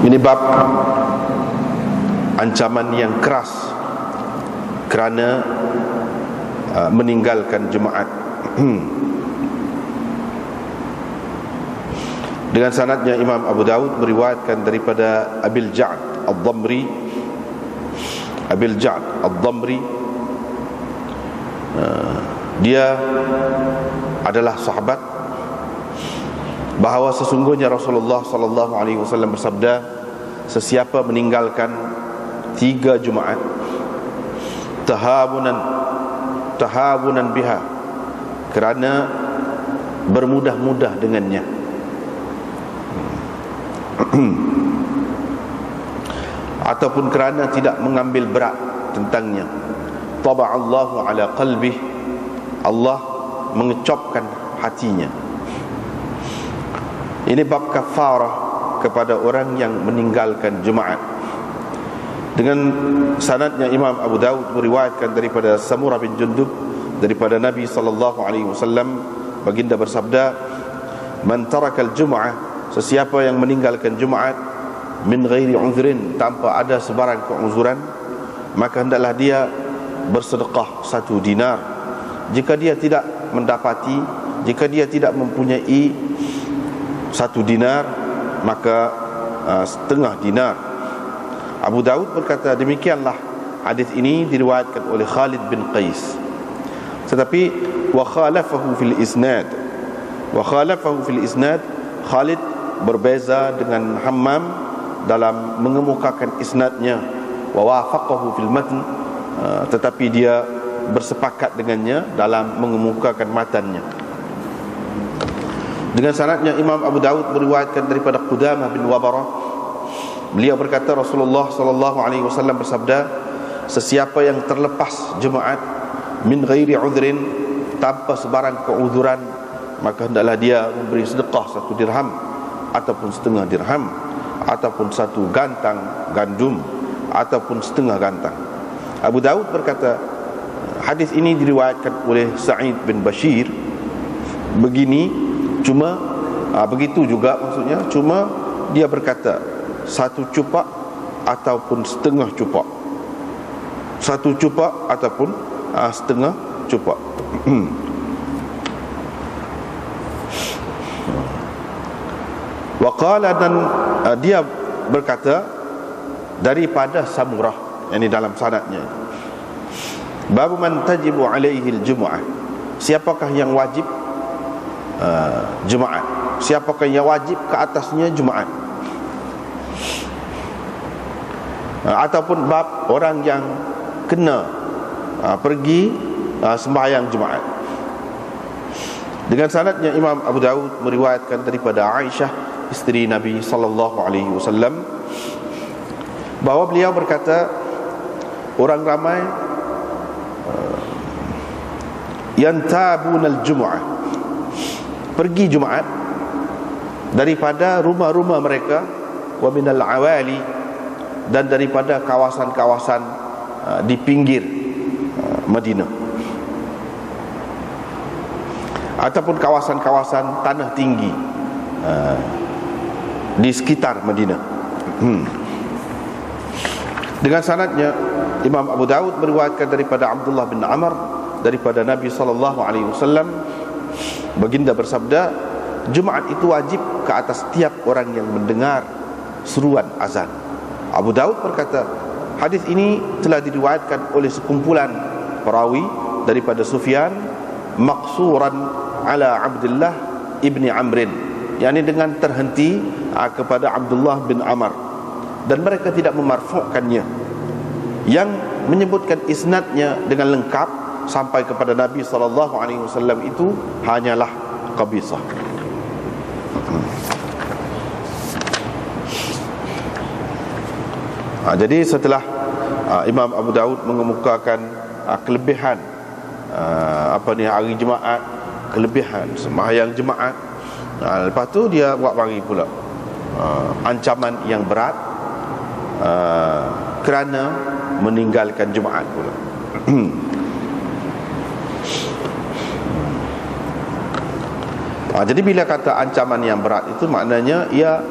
Ini bab ancaman yang keras kerana meninggalkan Jumaat. Dengan sanadnya Imam Abu Dawud meriwayatkan daripada Abil Ja'd Ad-Dhamri. Abil Ja'd Ad-Dhamri, dia adalah sahabat, bahawa sesungguhnya Rasulullah sallallahu alaihi wasallam bersabda, sesiapa meninggalkan 3 Jumaat tahabunan biha, kerana bermudah-mudah dengannya, ataupun kerana tidak mengambil berat tentangnya, taba'allahu ala qalbih, Allah mengecopkan hatinya. Ini bab kafarah kepada orang yang meninggalkan Jumaat. Dengan sanadnya Imam Abu Dawud meriwayatkan daripada Samurah bin Jundub daripada Nabi sallallahu alaihi wasallam, baginda bersabda, man tarakal jum'ah, sesiapa yang meninggalkan Jumaat min ghairi uzrin, tanpa ada sebarang keuzuran, maka hendaklah dia bersedekah 1 dinar. Jika dia tidak mendapati, jika dia tidak mempunyai 1 dinar, maka setengah dinar. Abu Daud berkata, demikianlah hadis ini diriwayatkan oleh Khalid bin Qais. Tetapi wa khalafahu fil isnad, Khalid berbeza dengan Hammam dalam mengemukakan isnadnya, wa wafaqahu fil matn, tetapi dia bersepakat dengannya dalam mengemukakan matannya. Dengan sanadnya Imam Abu Dawud meriwayatkan daripada Qudamah bin Wabarah, beliau berkata, Rasulullah sallallahu alaihi wasallam bersabda, sesiapa yang terlepas Jumaat min ghairi udhrin, tanpa sebarang keuzuran, maka hendaklah dia memberi sedekah 1 dirham ataupun setengah dirham, ataupun 1 gantang gandum, ataupun setengah gantang. Abu Dawud berkata, hadis ini diriwayatkan oleh Sa'id bin Bashir begini, cuma begitu juga maksudnya, cuma dia berkata 1 cupak ataupun setengah cupak, 1 cupak ataupun setengah cupak. Waqala, dan dia berkata daripada Samurah, ini dalam sanadnya, babu man tajibu alaihi al-jum'ah, siapakah yang wajib Jumaat, siapakah yang wajib ke atasnya Jumaat, ataupun bab orang yang kena pergi sembahyang Jumaat. Dengan sanadnya Imam Abu Dawud meriwayatkan daripada Aisyah, isteri Nabi sallallahu alaihi wasallam, bahawa beliau berkata, orang ramai yantabunal jumu'ah, pergi Jumaat daripada rumah-rumah mereka, wa minal awali, dan daripada kawasan-kawasan di pinggir Madinah, ataupun kawasan-kawasan tanah tinggi di sekitar Madinah. Dengan sanadnya Imam Abu Dawud meriwayatkan daripada Abdullah bin Amr daripada Nabi sallallahu alaihi wasallam, baginda bersabda, Jumaat itu wajib ke atas setiap orang yang mendengar seruan azan. Abu Dawud berkata, hadis ini telah diriwayatkan oleh sekumpulan perawi daripada Sufyan maqsuran ala Abdullah ibni Amrin, yakni dengan terhenti kepada Abdullah bin Amr, dan mereka tidak memarfu'kannya. Yang menyebutkan isnadnya dengan lengkap sampai kepada Nabi SAW itu hanyalah Qabisah. Jadi setelah Imam Abu Dawud mengemukakan kelebihan hari Jumaat, kelebihan sembahyang Jumaat, lepas tu dia buat bagi pula ancaman yang berat kerana meninggalkan Jumaat pula. Jadi bila kata ancaman yang berat itu maknanya ia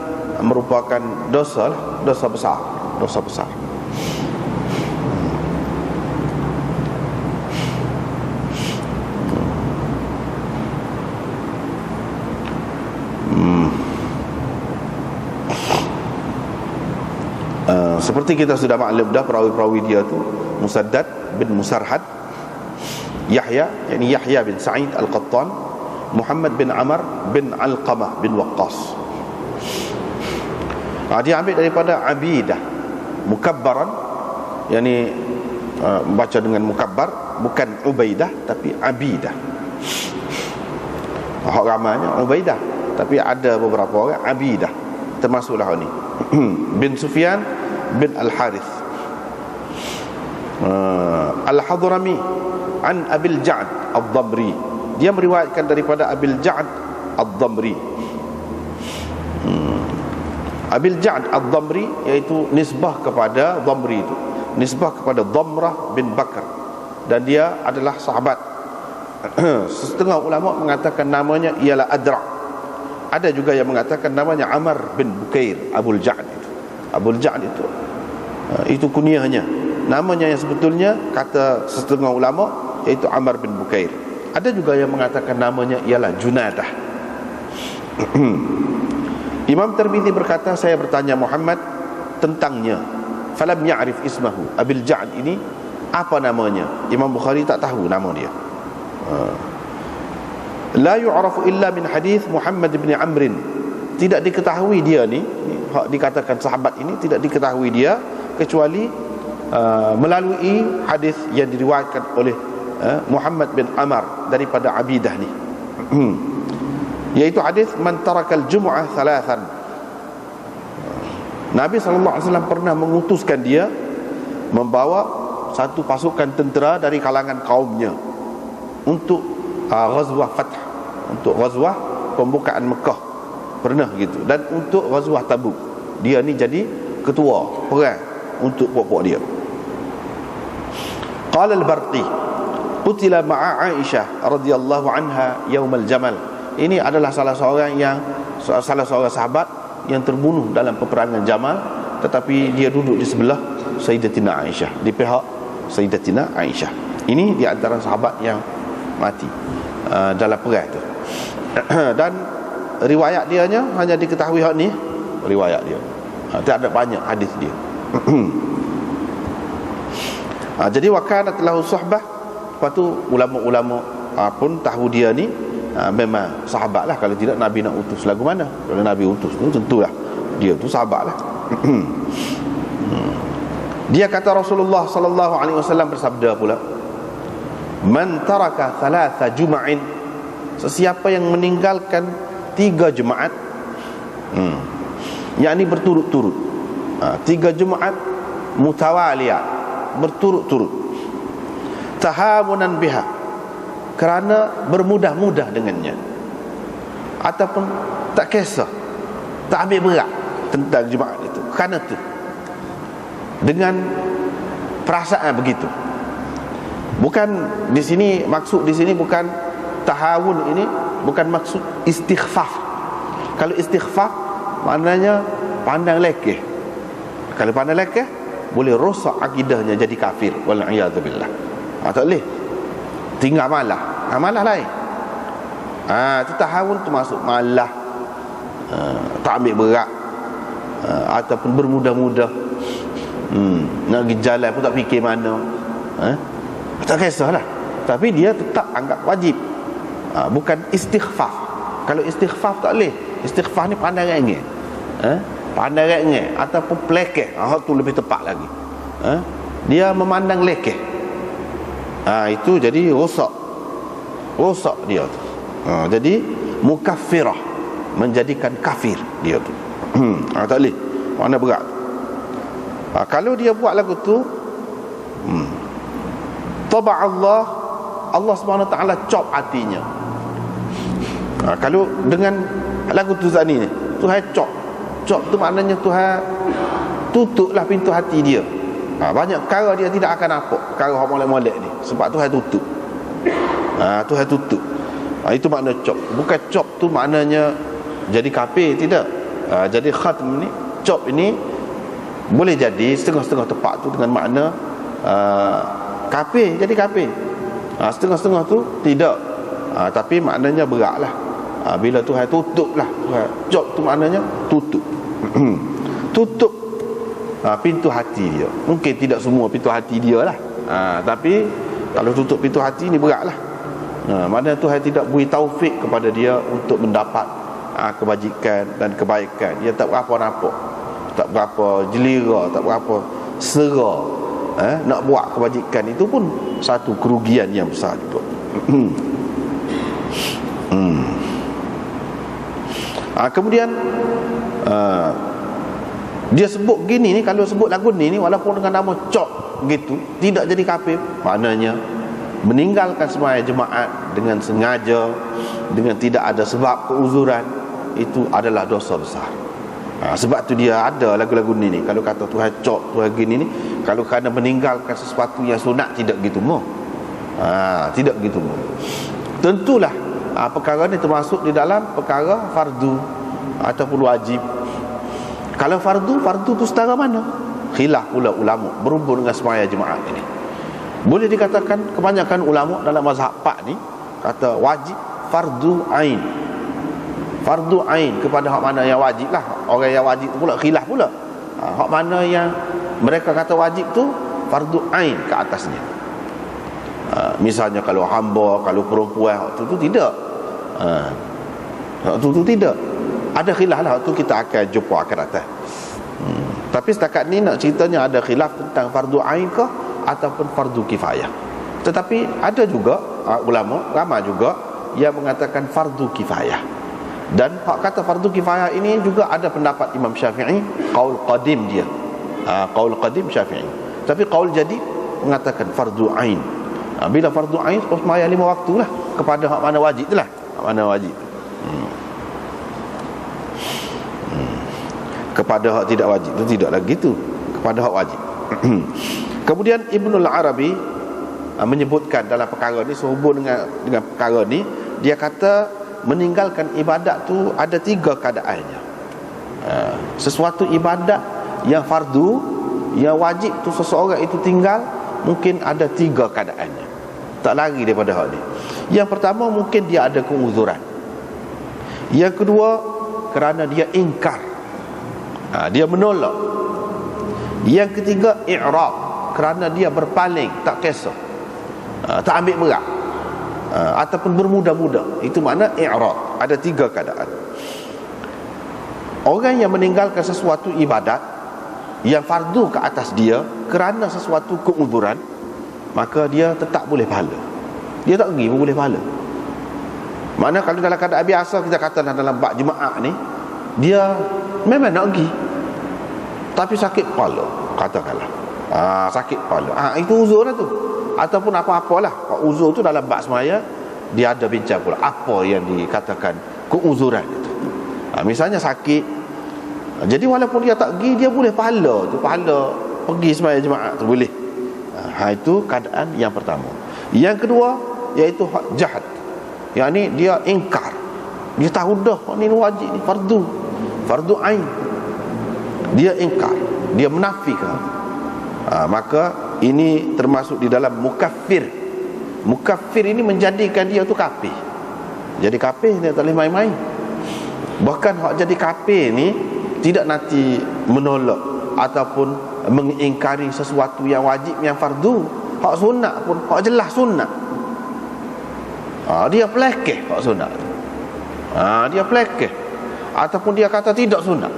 merupakan dosa lah, dosa besar, dosa besar. Seperti kita sudah maklum dah, perawi-perawi dia tu Musaddad bin Musarhad, Yahya, yakni Yahya bin Sa'id Al-Qattan, Muhammad bin Amr bin Alqamah bin Waqqas. Dia ambil daripada Abidah mukabbaran, yakni baca dengan mukabbar, bukan Ubaidah tapi Abidah. Hak ramanya Ubaidah, tapi ada beberapa orang Abidah, termasuklah ni bin Sufyan bin Al-Harith Al-Hadrami an Abil Ja'd Ad-Damri. Dia meriwayatkan daripada Abil Ja'd Ad-Damri. Abil Ja'd Ad-Damri iaitu nisbah kepada Damri itu, nisbah kepada Damrah bin Bakar, dan dia adalah sahabat. Setengah ulama mengatakan namanya ialah Adra'. Ada juga yang mengatakan namanya Amr bin Bukair. Abul Ja'd itu, Abul Ja'd itu kunyahnya. Namanya yang sebetulnya, kata setengah ulama, iaitu Amr bin Bukair. Ada juga yang mengatakan namanya ialah Junadah. Imam Tirmizi berkata, saya bertanya Muhammad tentangnya, falam ya'rif ismahu. Abil Ja'd ini apa namanya? Imam Bukhari tak tahu nama dia. La yu'rafu illa min hadis Muhammad bin Amr. Tidak diketahui dia ni, dikatakan sahabat ini tidak diketahui dia kecuali melalui hadis yang diriwayatkan oleh Muhammad bin Amr daripada Abidah ni. Yaitu hadis man tarakal jum'ah thalathan. Nabi SAW pernah mengutuskan dia membawa satu pasukan tentera dari kalangan kaumnya untuk ghazwah Fath, untuk ghazwah pembukaan Mekah, pernah gitu, dan untuk ghazwah Tabuk. Dia ni jadi ketua perang untuk puak-puak dia. Qala al-Barqi qutila ma'a Aisyah radhiyallahu anha yaumal Jamal. Ini adalah salah seorang sahabat yang terbunuh dalam peperangan Jamal, tetapi dia duduk di sebelah Sayyidatina Aisyah, di pihak Sayyidatina Aisyah. Ini di antara sahabat yang mati dalam perang tu. Dan riwayat dia hanya diketahui hak ni, riwayat dia. Tak ada banyak hadis dia. Jadi wakanat lahu suhbah. Lepas tu ulama-ulama pun tahu dia ni memang sahabat lah. Kalau tidak Nabi nak utus lagu mana? Kalau Nabi utus tu tentulah dia tu sahabat lah. Dia kata Rasulullah sallallahu alaihi wasallam bersabda pula, man taraka thalatha jum'in, sesiapa yang meninggalkan 3 Jumaat, yakni berturut-turut, 3 Jumaat mutawaliyah, berturut-turut, tahamunan biha, kerana bermudah-mudah dengannya, ataupun tak kisah, tak ambil berat tentang Jumaat itu, kerana tu dengan perasaan begitu. Bukan di sini, maksud di sini bukan tahawun, ini bukan maksud istighfaf. Kalau istighfaf maknanya pandang lekeh. Kalau pandang lekeh boleh rosak akidahnya, jadi kafir, wal a'yadzu billah. Tak boleh tinggal malah, malah lain. Itu tahawun tu masuk malah, tak ambil berat, ataupun bermudah-mudah, nak pergi jalan pun tak fikir mana, tak kisahlah, tapi dia tetap anggap wajib. Bukan istighfaf. Kalau istighfaf tak boleh. Istighfaf ni pandang rengek, pandang rengek ataupun pelekeh, tu lebih tepat lagi. Dia memandang lekeh, itu jadi rosak dia tu. Jadi mukaffirah, menjadikan kafir dia tu. Tak boleh, mana berat. Kalau dia buat lagu tu, taba Allah Subhanahu Taala cop hatinya. Kalau dengan lagu tu ni, Tuhan cop tu maknanya Tuhan tutuplah pintu hati dia. Banyak perkara dia tidak akan nampak, perkara yang molek-molek ni, sebab Tuhan tutup. Tuhan tutup. Itu makna cop. Bukan cop tu maknanya jadi kafir, tidak. Jadi khatm ni, cop ini boleh jadi setengah-setengah tepat tu dengan makna kafir, jadi kafir. Setengah-setengah tu tidak, tapi maknanya berat lah. Bila Tuhan tutup lah, cop tu maknanya tutup. Tutup pintu hati dia. Mungkin tidak semua pintu hati dia lah, tapi kalau tutup pintu hati ni berat lah. Maknanya Tuhan tidak beri taufik kepada dia untuk mendapat kebajikan dan kebaikan. Dia tak berapa nampak, tak berapa jelira, tak berapa sera. Nak buat kebajikan itu pun satu kerugian yang besar juga. Kemudian dia sebut gini ni, kalau sebut lagu ni walaupun dengan nama cok gitu, tidak jadi kafir. Maknanya meninggalkan sembahyang jemaat dengan sengaja, dengan tidak ada sebab keuzuran, itu adalah dosa besar. Sebab tu dia ada lagu-lagu ni kalau kata Tuhan cok, Tuhan gini ni, kalau kerana meninggalkan sesuatu yang sunat, tidak gitu mau. Tidak gitu mau. Tentulah perkara ni termasuk di dalam perkara fardu ataupun wajib. Kalau fardu tu setara mana? Khilaf pula ulama berhubung dengan sembahyang jemaat ini. Boleh dikatakan kebanyakan ulama dalam mazhab Pak ni kata wajib fardu ain. Fardu ain kepada hak mana yang wajib lah. Orang yang wajib tu pula khilaf pula. Hak mana yang mereka kata wajib tu fardu ain ke atasnya. Misalnya kalau hamba, kalau perempuan, hak tu tidak. Hak tu tidak. Ada khilaf lah, tu kita akan jumpa akan datang. Tapi setakat ni nak ceritanya ada khilaf tentang fardu ain ke ataupun fardu kifayah. Tetapi ada juga ulama ramai juga yang mengatakan fardu kifayah. Dan hak kata fardu kifayah ini juga ada pendapat Imam Syafi'i, qaul qadim dia. Qaul qadim Syafi'i. Tapi qaul jadid mengatakan fardu ain. Bila fardu ain sembahyang 5 waktu lah, kepada hak mana wajib tu lah. Hak mana wajib. Kepada hak tidak wajib tu tidak lagi tu, kepada hak wajib. Kemudian Ibnul Arabi menyebutkan dalam perkara ni, sehubung dengan perkara ni, dia kata meninggalkan ibadat tu ada 3 keadaannya. Sesuatu ibadat yang fardu, yang wajib tu seseorang itu tinggal, mungkin ada 3 keadaannya, tak lari daripada hal ni. Yang pertama, mungkin dia ada keuzuran. Yang kedua, kerana dia ingkar, dia menolak. Yang ketiga, i'rab, kerana dia berpaling, tak kisah, tak ambil berat, ataupun bermudah-mudah. Itu makna i'rab. Ada 3 keadaan. Orang yang meninggalkan sesuatu ibadat yang fardu ke atas dia kerana sesuatu keuzuran, maka dia tetap boleh pahala. Dia tak pergi pun boleh pahala. Mana kalau dalam keadaan biasa, kita kata dalam bab jemaah ni, dia memang nak pergi tapi sakit kepala, katakanlah sakit kepala, itu uzur lah tu. Ataupun apa-apalah uzur tu dalam bab semaya, dia ada bincang pula apa yang dikatakan keuzuran itu. Misalnya sakit, jadi walaupun dia tak pergi, dia boleh pahala tu, pahala pergi semaya jemaah tu boleh. Itu keadaan yang pertama. Yang kedua, iaitu hak jahat, yakni dia ingkar, dia tahu dah ni wajib, ni fardu ain, dia ingkar, dia menafikan, maka ini termasuk di dalam mukaffir. Mukaffir ini menjadikan dia tu kafir. Jadi kafir dia tak boleh main-main. Bahkan hak jadi kafir ni tidak nanti menolak ataupun mengingkari sesuatu yang wajib, yang fardu. Hak sunat pun, hak jelas sunat, dia pelekeh hak sunat. Dia pelekeh, ataupun dia kata tidak sunat.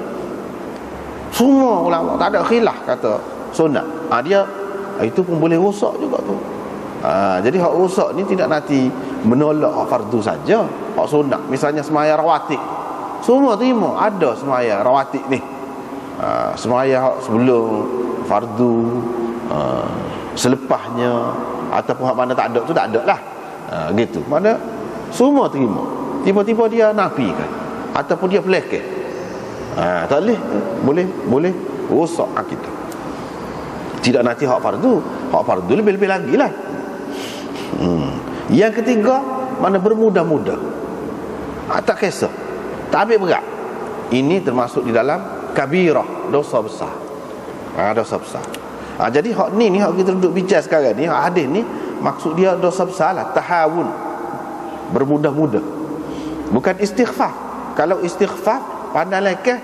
Semua ulama tak ada khilaf kata sunat. Dia itu pun boleh rosak juga tu. Jadi hak rosak ni tidak nanti menolak hak fardu saja, hak sunat. Misalnya sembahyang rawatib, semua terima, ada sembahyang rawatib ni, sembahyang hak sebelum fardu, selepasnya, ataupun hak mana tak ada tu tak ada lah, gitu. Mana semua terima. Tiba-tiba dia nafikan ataupun dia pelekeh, tak boleh rosak akidah. Tidak nanti hak fardu lebih-lebih lagi lah. Yang ketiga, mana bermudah-mudah, tak kisah, tak ambil berat, Ini termasuk di dalam kabirah, dosa besar. Dosa besar. Jadi hak ni hak kita duduk bincang sekarang ni, hak hadis ni maksud dia dosa besar lah, tahawun, bermudah-mudah. Bukan istighfar. Kalau istighfar pandai lekeh,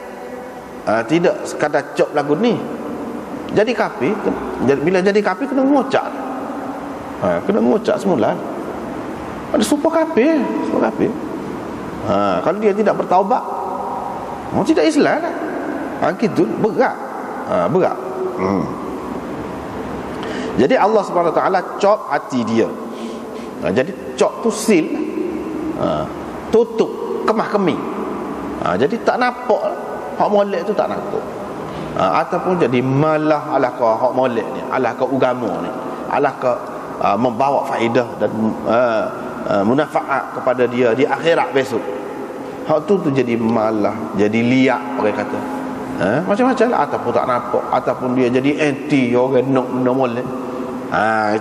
tidak sekadar cop lagu ni. Jadi kafir, bila jadi kafir kena ngocak. Kena ngocak semula. Ada sumpah kafir, sumpah kafir. Kalau dia tidak bertaubat, tidak Islam lah. Gitu berat. Berat. Jadi Allah Subhanahu Wa Taala cop hati dia. Jadi cop tu sil, tutup, kemah-kemih. Jadi tak nampak hak molek tu, tak nampak. Ataupun jadi malah ala ka hak molek ni, ala ka agama ni, ala ka membawa faedah dan munafaat kepada dia di akhirat besok. Hak tu jadi malah, jadi liak orang kata. Macam-macam lah. Ataupun tak nampak, ataupun dia jadi anti orang nak molek.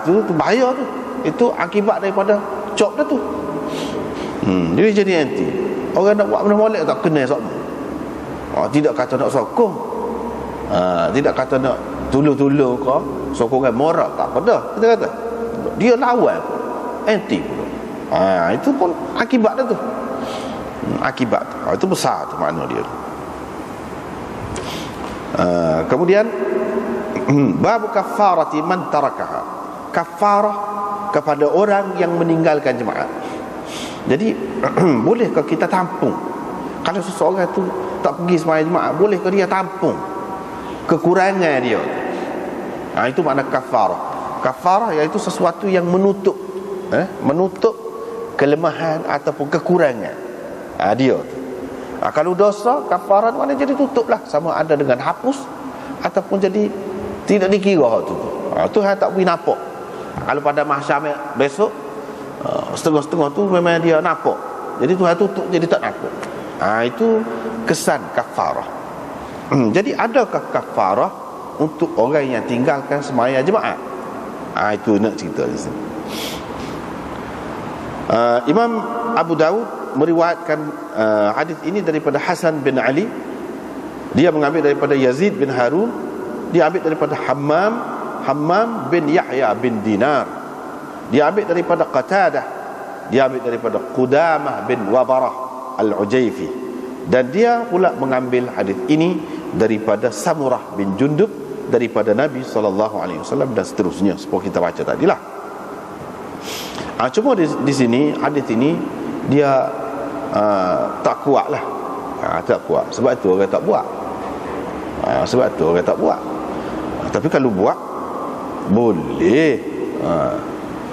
Itu bahaya tu. Itu akibat daripada cop dah tu. Dia jadi anti. Orang nak buat benda molek tak kena sokong. Tidak kata nak sokong. Tidak kata nak tulu-tulu ke sokongan moral, tak pada. Kita kata dia lawan, anti pula. Itu pun akibat dia tu. Akibat itu besar tu makna dia. Kemudian bab kafarati man tarakaha. Kafarah kepada orang yang meninggalkan jemaah. Jadi bolehkah kita tampung kalau seseorang tu tak pergi sembahyang jemaah? Bolehkah dia tampung kekurangan dia? Itu makna kafarah. Kafarah iaitu sesuatu yang menutup menutup kelemahan ataupun kekurangan dia tu. Kalau dosa, kafarah mana jadi tutuplah, sama ada dengan hapus ataupun jadi tidak dikira hak tu. Tuhan tak boleh nampak. Kalau pada mahsyar besok setengah-setengah tu memang dia nampak. Jadi Tuhan tutup jadi tak nampak. Itu kesan kafarah. Jadi adakah kafarah untuk orang yang tinggalkan sembahyang jemaah? Itu nak cerita di sini. Imam Abu Daud meriwayatkan hadis ini daripada Hasan bin Ali. Dia mengambil daripada Yazid bin Harun. Dia ambil daripada Hammam bin Yahya bin Dinar. Dia ambil daripada Qatadah. Dia ambil daripada Qudamah bin Wabarah Al-Ujayfi. Dan dia pula mengambil hadis ini daripada Samurah bin Jundub, daripada Nabi SAW dan seterusnya, seperti kita baca tadilah. Cuma di sini hadis ini dia tak kuat lah. Tak kuat. Sebab tu orang tak buat. Tapi kalau buat boleh.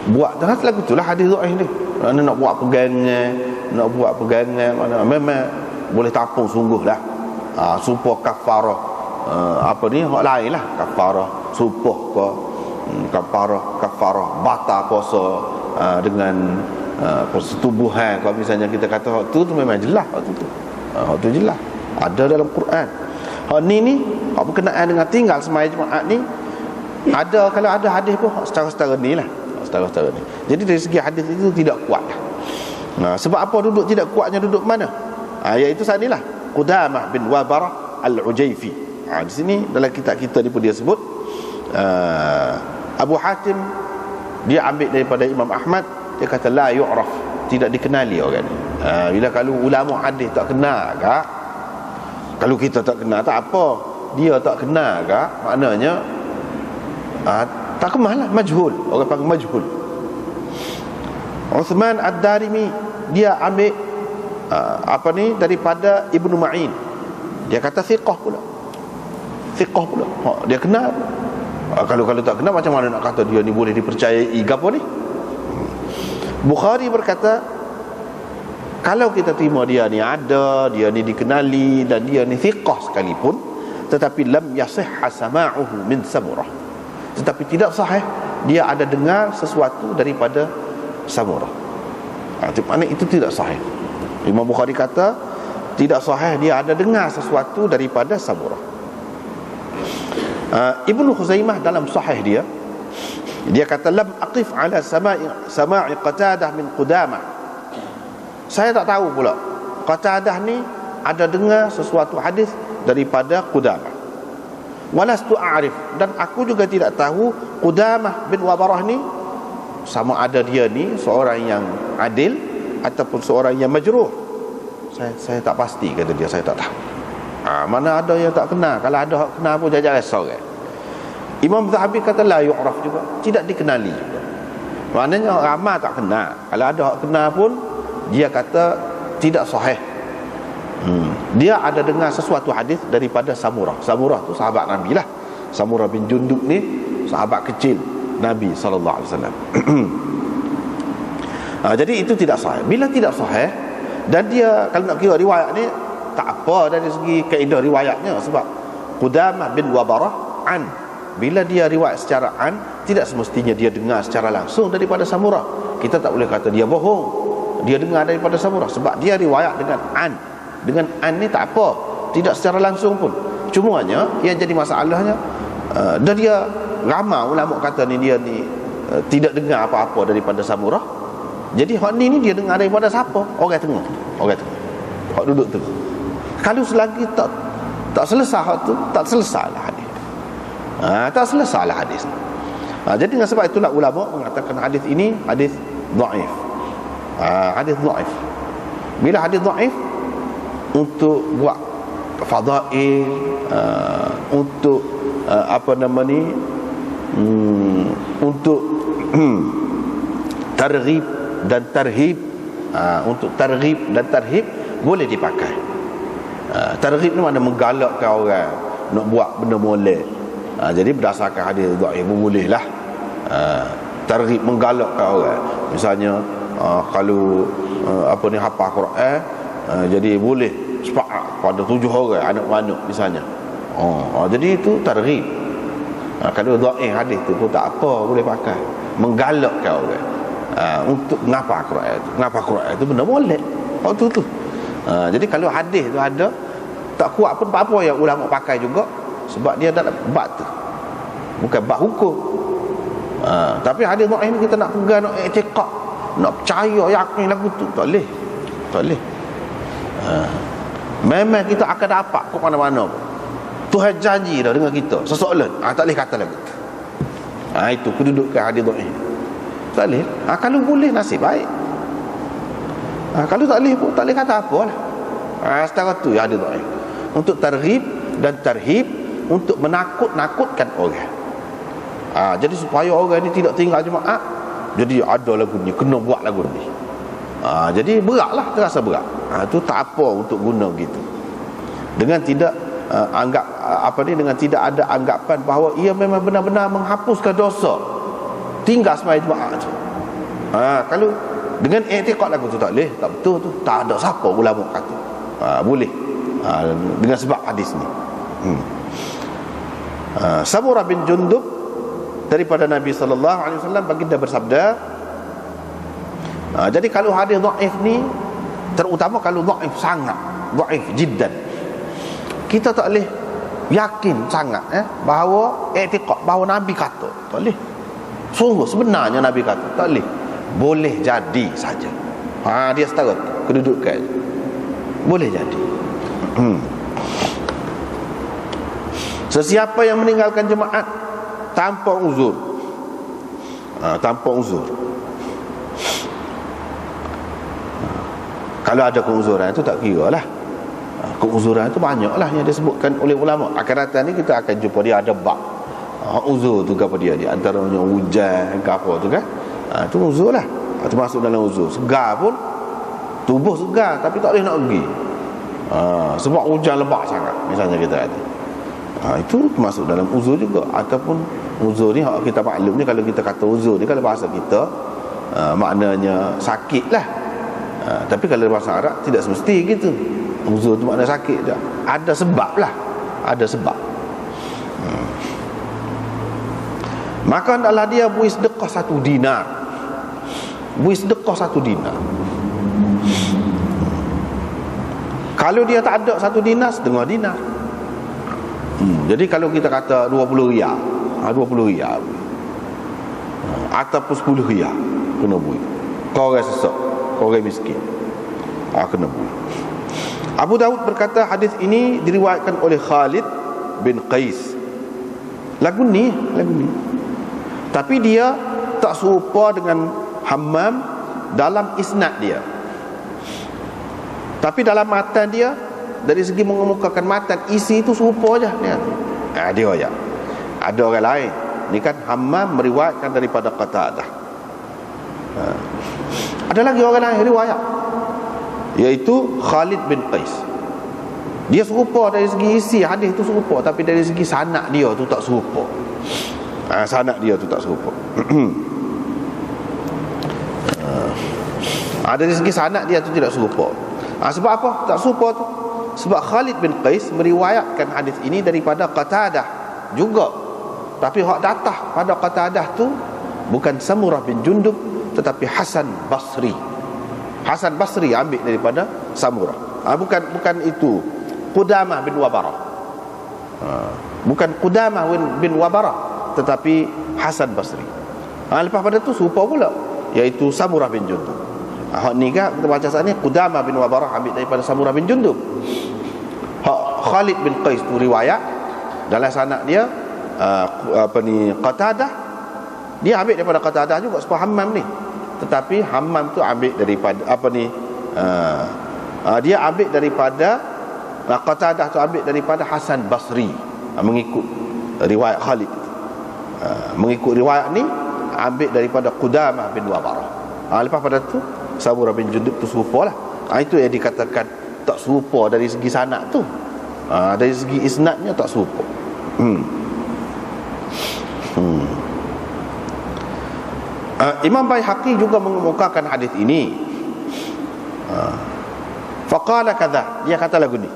Buat dah lagu tu lah hadis dhaif ni. Nak buat pegangan, mana memang boleh tampung sungguh lah. Sumpah kafarah hak lain lah. Kafarah sumpah ke, kafarah batal puasa dengan persetubuhan. Kalau misalnya kita kata hak tu memang jelas, hak tu jelas ada dalam Quran. Hak ni hak berkenaan dengan tinggal sembahyang jemaah ni ada. Kalau ada hadis pun secara ni lah, secara ni. Jadi dari segi hadis itu tidak kuat lah. Sebab apa duduk tidak kuatnya duduk mana? Iaitu saat inilah Qudamah bin Wabarah Al-Ujayfi. Di sini dalam kitab kita ni pun dia sebut. Abu Hatim dia ambil daripada Imam Ahmad. Dia kata la yu'raf, tidak dikenali orang ni. Bila kalau ulama hadis tak kenal kah? Kalau kita tak kenal tak apa. Dia tak kenal kah? Maknanya tak kemah lah, majhul. Orang panggil majhul. Uthman Ad-Darimi dia ambil daripada Ibnu Ma'in. Dia kata thiqah pula. Dia kenal. Kalau tak kenal, macam mana nak kata dia ni boleh dipercayai ke apa ni? Bukhari berkata, kalau kita terima dia ni ada, dia ni dikenali dan dia ni thiqah sekalipun, tetapi lam yasihha sama'uhu min Samurah, tetapi tidak sahih dia ada dengar sesuatu daripada Samurah. Maknanya itu tidak sahih. Imam Bukhari kata tidak sahih dia ada dengar sesuatu daripada Samurah. Ibnu Khuzaimah dalam sahih dia kata lam aqif ala sama'i Qatadah min Qudamah. Saya tak tahu pula Qatadah ni ada dengar sesuatu hadis daripada Qudamah. Walastu a'rif, dan aku juga tidak tahu Qudamah bin Wabarah ni sama ada dia ni seorang yang adil ataupun seorang yang majruh. Saya tak pasti, kata dia, saya tak tahu. Mana ada yang tak kenal. Kalau ada yang kenal pun jajak risau kan. Imam Zahabi kata la yu'raf juga, tidak dikenali juga. Maknanya ramai tak kenal. Kalau ada yang kenal pun dia kata tidak sahih. Dia ada dengar sesuatu hadis daripada Samurah. Samurah tu sahabat Nabi lah. Samurah bin Jundub ni sahabat kecil Nabi SAW. Jadi itu tidak sahih. Bila tidak sahih, dan dia kalau nak kira riwayat ni tak apa dari segi kaedah riwayatnya, sebab Qudamah bin Wabarah an, bila dia riwayat secara an, tidak semestinya dia dengar secara langsung daripada Samurah. Kita tak boleh kata dia bohong, dia dengar daripada Samurah, sebab dia riwayat dengan an. Dengan an ni tak apa, tidak secara langsung pun. Cumanya yang jadi masalahnya, dan dia ramai ulama kata ni dia ni tidak dengar apa-apa daripada Samurah. Jadi hak ni dia dengar daripada siapa? Orang tengah. Hak duduk tu. Kalau selagi tak selesai hak tu, tak selesailah hadis. Tak selesailah hadis. Jadi dengan sebab itulah ulama mengatakan hadis ini hadis dhaif. Hadis dhaif. Bila hadis dhaif, untuk buat fadail, untuk untuk targhib dan tarhib, untuk targhib dan tarhib boleh dipakai. Targhib ni makna menggalakkan orang nak buat benda molek. Jadi berdasarkan hadis dhaif boleh lah. Targhib menggalakkan orang. Misalnya kalau hafal Quran, jadi boleh sepakat pada 7 orang anak-anak misalnya. Jadi itu targhib. Kalau dhaif hadis tu pun tak apa, boleh pakai. Menggalakkan orang untuk ngapa Quran itu. Ngapa Quran itu benda molek. Waktu tu. Jadi kalau hadis tu ada tak kuat pun apa yang ulama pakai juga, sebab dia ada bab tu. Bukan bab hukum. Tapi hadis dhaif ni kita nak pegang, nak i'tiqad, nak percaya, yakin lagu tu tak boleh. Tak boleh. Memang kita akan dapat ke mana-mana pun. Tuhan janji dah dengan kita sesoalan, tak boleh kata lagu tu. Itu kedudukan hadis dhaif. Tak boleh. Kalau boleh nasib baik. Kalau tak boleh pun tak boleh kata apalah. Setara tu ya hadis dhaif. Untuk targhib dan tarhib, untuk menakut-nakutkan orang. Jadi supaya orang ni tidak tinggal jemaah, jadi ada lagu ni, kena buat lagu ni. Jadi beratlah, terasa berat. Itu tak apa untuk guna begitu. Dengan tidak dengan tidak ada anggapan bahawa ia memang benar-benar menghapuskan dosa, tinggal sembahyang jemaah tu. Kalau dengan i'tiqad lagu tu tak boleh, tak betul tu, tak ada siapa ulama kata boleh dengan sebab hadis ni. Samurah bin Jundub daripada Nabi sallallahu alaihi wasallam, baginda bersabda, jadi kalau hadis dhaif ni, terutama kalau dhaif sangat, dhaif jiddan, kita tak boleh yakin sangat bahawa i'tiqad bahawa Nabi kata, tak boleh. Sungguh sebenarnya Nabi kata, tak boleh. Boleh jadi saja. Dia setara kedudukan. Boleh jadi. Sesiapa yang meninggalkan jemaat tanpa uzur, tanpa uzur, kalau ada keuzuran itu tak kira lah. Keuzuran itu banyaklah yang disebutkan oleh ulama. Akhiratan ni kita akan jumpa dia ada bab uzur tu apa dia, antaranya hujan ke apa tu kan. Itu uzur lah. Itu masuk dalam uzur. Segar pun, tubuh segar tapi tak boleh nak pergi, sebab hujan lebat sangat misalnya kita kata. Itu masuk dalam uzur juga. Ataupun uzur ni kita maklum ni, kalau kita kata uzur ni kalau bahasa kita maknanya sakit lah. Tapi kalau bahasa Arab tidak semesti gitu. Uzur tu makna sakit tak. Ada sebab lah. Ada sebab. Maka adalah dia beri sedekah 1 dinar. Beri sedekah 1 dinar. Kalau dia tak ada 1 dinar, setengah dinar. Jadi kalau kita kata 20 riyal, 20 riyal ataupun 10 riyal, kena beri. Kau orang sesak, kau orang miskin, kena beri. Abu Daud berkata hadis ini diriwayatkan oleh Khalid bin Qais. Lagu ni. Tapi dia tak serupa dengan Hammam dalam isnad dia. Tapi dalam matan dia, dari segi mengemukakan matan, isi itu serupa je dia. Dia ya. Ada orang lain. Ni kan Hammam meriwayatkan daripada Qatadah. Ada lagi orang lain riwayat, iaitu Khalid bin Qais. Dia serupa dari segi isi hadis tu serupa, tapi dari segi sanad dia tu tak serupa. Sanad dia tu tak serupa. Dari segi sanad dia tu tidak serupa. Sebab apa tak serupa tu? Sebab Khalid bin Qais meriwayatkan hadis ini daripada Qatadah juga. Tapi hak datang pada Qatadah tu bukan Samurah bin Jundub, tetapi Hasan Basri. Hasan Basri ambil daripada Samurah. Bukan itu Qudamah bin Wabarah. Bukan Qudamah bin Wabarah, tetapi Hasan Basri. Lepas pada tu serupa pula, iaitu Samurah bin Jundub. Hak ni kan kita baca saat ni Qudamah bin Wabarah ambil daripada Samurah bin Jundub. Hak Khalid bin Qais tu riwayat dalam sanad dia Qatadah, dia ambil daripada Qatadah juga sebab Hammam ni. Tetapi Hammam tu ambil daripada dia ambil daripada Qatadah tu ambil daripada Hasan Basri, mengikut riwayat Khalid. Mengikut riwayat ni ambil daripada Qudamah bin Wabarah. Lepas pada tu Samurah bin Jundub tu serupa lah. Itu yang dikatakan tak serupa dari segi sanad tu. Dari segi isnadnya tak serupa. Imam Baihaqi juga mengemukakan hadis ini. Faqala kadza, dia kata lagu ni.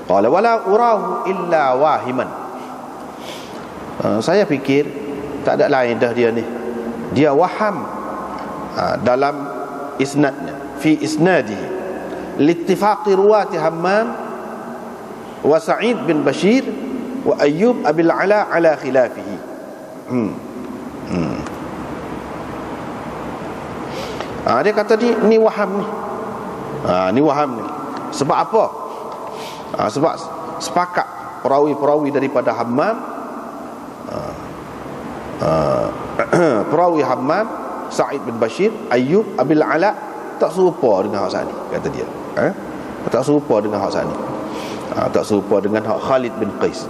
Qala wala urahu illa wahiman. Saya fikir tak ada lain dah dia ni. Dia waham dalam isnadnya, fi isnadihi liittifaqi ruwati Hammam wa Sa'id bin Bashir wa Ayyub abil ala ala khilafihi. Dia kata ni waham ni. Ni waham ni. Sebab apa? Sebab sepakat perawi-perawi daripada Hammam, perawi Hammam, Sa'id bin Bashir, Ayyub, Abil Ala tak serupa dengan hak sani, kata dia. Tak serupa dengan hak sani. Tak serupa dengan hak Khalid bin Qais.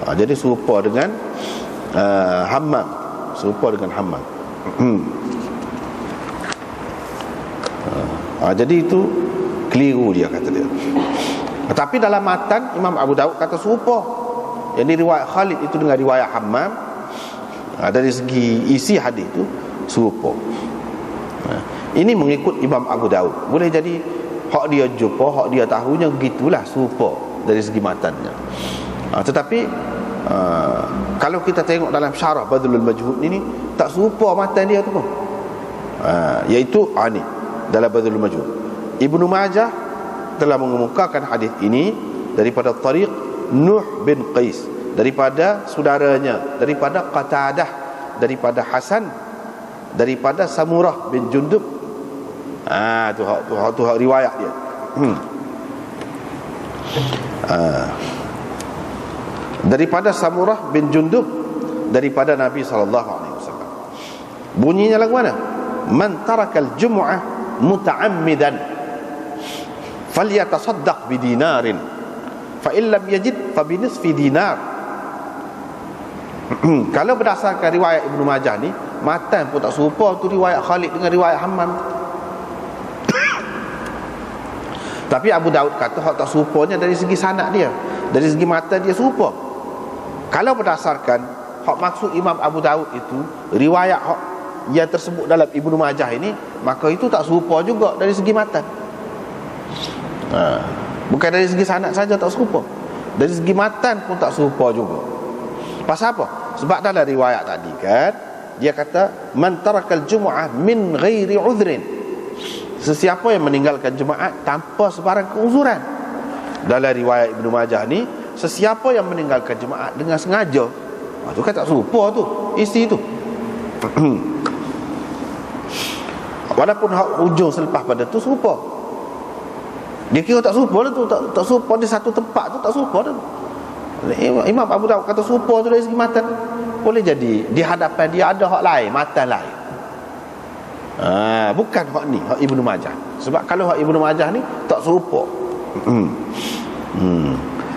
Jadi serupa dengan Hammam, serupa dengan Hammam. Jadi itu keliru dia, kata dia. Tapi dalam matan Imam Abu Daud kata serupa. Yang riwayat Khalid itu dengan riwayat Hammam, dari segi isi hadis itu serupa. Ini mengikut Imam Abu Daud. Boleh jadi hak dia jumpa, hak dia tahunya gitulah serupa dari segi matannya. Tetapi kalau kita tengok dalam syarah Badlul Majhud ini, tak serupa matan dia tu pun. Iaitu ni dalam Badlul Majhud, Ibnu Majah telah mengemukakan hadis ini daripada tariq Nuh bin Qais, daripada saudaranya, daripada Qatadah, daripada Hasan, daripada Samurah bin Jundub. Tu hak riwayat dia. Daripada Samurah bin Jundub, daripada Nabi SAW. Bunyinya lagu mana? Man tarakal jum'ah muta'ammidan falyatasaddaq bidinarin fa illam yajid fa binisfi dinar. Kalau berdasarkan riwayat Ibnu Majah ni, matan pun tak serupa tu riwayat Khalid dengan riwayat Hammam. Tapi Abu Daud kata hak tak serupanya dari segi sanad dia, dari segi matan dia serupa. Kalau berdasarkan hak maksud Imam Abu Daud itu riwayat hak yang tersebut dalam Ibnu Majah ini, maka itu tak serupa juga dari segi matan. Bukan dari segi sanad saja tak serupa, dari segi matan pun tak serupa juga. Pasal apa? Sebab dalam riwayat tadi kan dia kata man tarakal jumu'ah min ghairi udhrin, sesiapa yang meninggalkan jemaat tanpa sebarang keuzuran. Dalam riwayat Ibnu Majah ni, sesiapa yang meninggalkan jemaat dengan sengaja, tu kan tak serupa tu isi tu. Walaupun hak ujung selepas pada tu serupa. Dia kira tak serupa tu, tak serupa di satu tempat tu, tak serupa tu. Imam Abu Daud kata serupa tu dari segi matan. Boleh jadi di hadapan dia ada hak lain, matan lain. Bukan hak ni, hak Ibnu Majah. Sebab kalau hak Ibnu Majah ni tak serupa.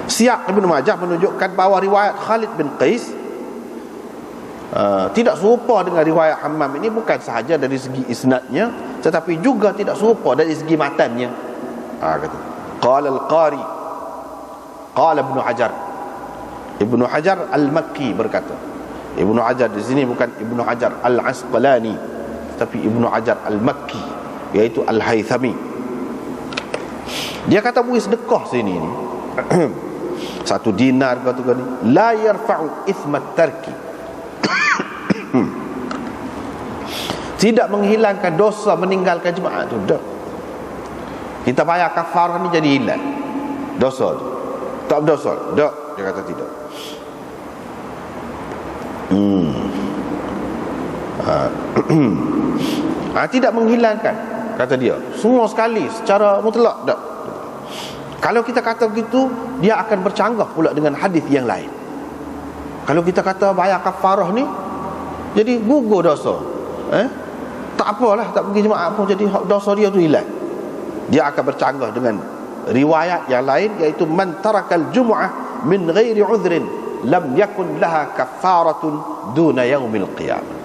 Siyak Ibnu Majah menunjukkan bahawa riwayat Khalid bin Qais tidak serupa dengan riwayat Hammam ini, bukan sahaja dari segi isnadnya, tetapi juga tidak serupa dari segi matannya. Kata qala al-Qari, qala Ibnu Hajar al-Makki berkata. Ibnu Hajar di sini bukan Ibnu Hajar al-Asqalani, tapi Ibnu Hajar al-Makki, iaitu al-Haythami. Dia kata bui sedekah sini ni 1 dinar kata ni, la yarfa'u ithmat tarki, tidak menghilangkan dosa meninggalkan jemaah tu. Dah, kita bayar kafarah ni jadi hilang dosa tu, tak berdosa. Dah, dia kata tidak. Tidak menghilangkan, kata dia, semua sekali secara mutlak. Tak. Kalau kita kata begitu, dia akan bercanggah pula dengan hadis yang lain. Kalau kita kata bayar kafarah ni jadi gugur dosa, tak apalah, tak pergi jemaah pun jadi dosa dia tu hilang. Dia akan bercanggah dengan riwayat yang lain, iaitu man tarakal jumu'ah min ghairi udhrin lam yakun laha kafaratun duna yaumil qiyamah.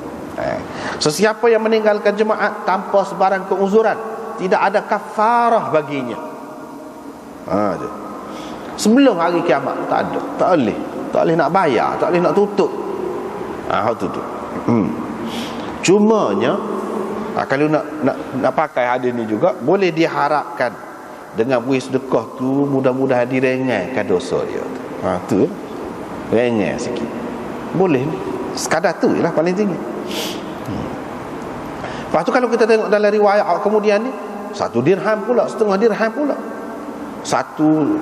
Sesiapa yang meninggalkan jemaah tanpa sebarang keuzuran, tidak ada kafarah baginya. Sebelum hari kiamat tak ada, tak boleh nak bayar, tak boleh nak tutup. Hak tu. Cumanya kalau nak pakai hadis ni juga, boleh diharapkan dengan beri sedekah tu mudah-mudahan direngankan dosa dia tu. Ringan sikit. Boleh ni. Sekadar tu lah paling tinggi. Lepas tu kalau kita tengok dalam riwayat kemudian ni, 1 dirham pula, 1/2 dirham pula, 1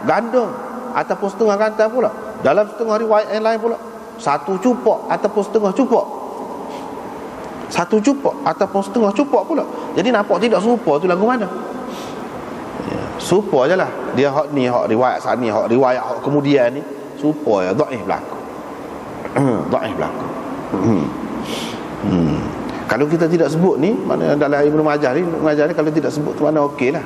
gandum ataupun 1/2 gantang pula. Dalam 1/2 riwayat yang lain pula, 1 cupak ataupun 1/2 cupak, 1 cupak ataupun 1/2 cupak pula. Jadi nampak tidak serupa tu lagu mana? Serupa je lah. Dia hak ni, hak riwayat sani, hak riwayat hak kemudian ni serupa ya, dhaif berlaku. Dhaif berlaku. Kalau kita tidak sebut ni, mana dalam Ibnu Majah ni, kalau tidak sebut tu mana okey lah.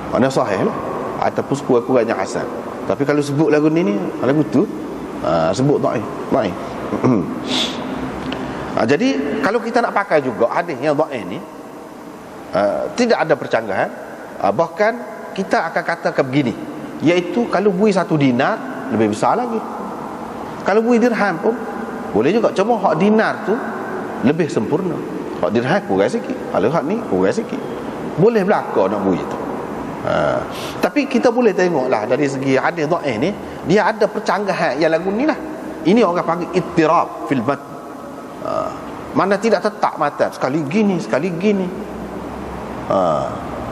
Mana sahih lah, ataupun sekurang-kurangnya hasan. Tapi kalau sebut lagu ni lagu tu, sebut dhaif. Jadi kalau kita nak pakai juga hadis yang dhaif ni, tidak ada percanggahan. Bahkan kita akan katakan begini, iaitu kalau bui 1 dinar lebih besar lagi. Kalau bui dirham pun boleh juga, cuma hak dinar tu lebih sempurna, hak dirham kurang sikit, kalau hak ni kurang sikit. Boleh belaka nak bui tu. Tapi kita boleh tengoklah dari segi hadis dhaif ni, dia ada percanggahan yang lagu ni lah. Ini orang panggil ittirab fil mat. Mana tidak tetap matan, sekali gini, sekali gini.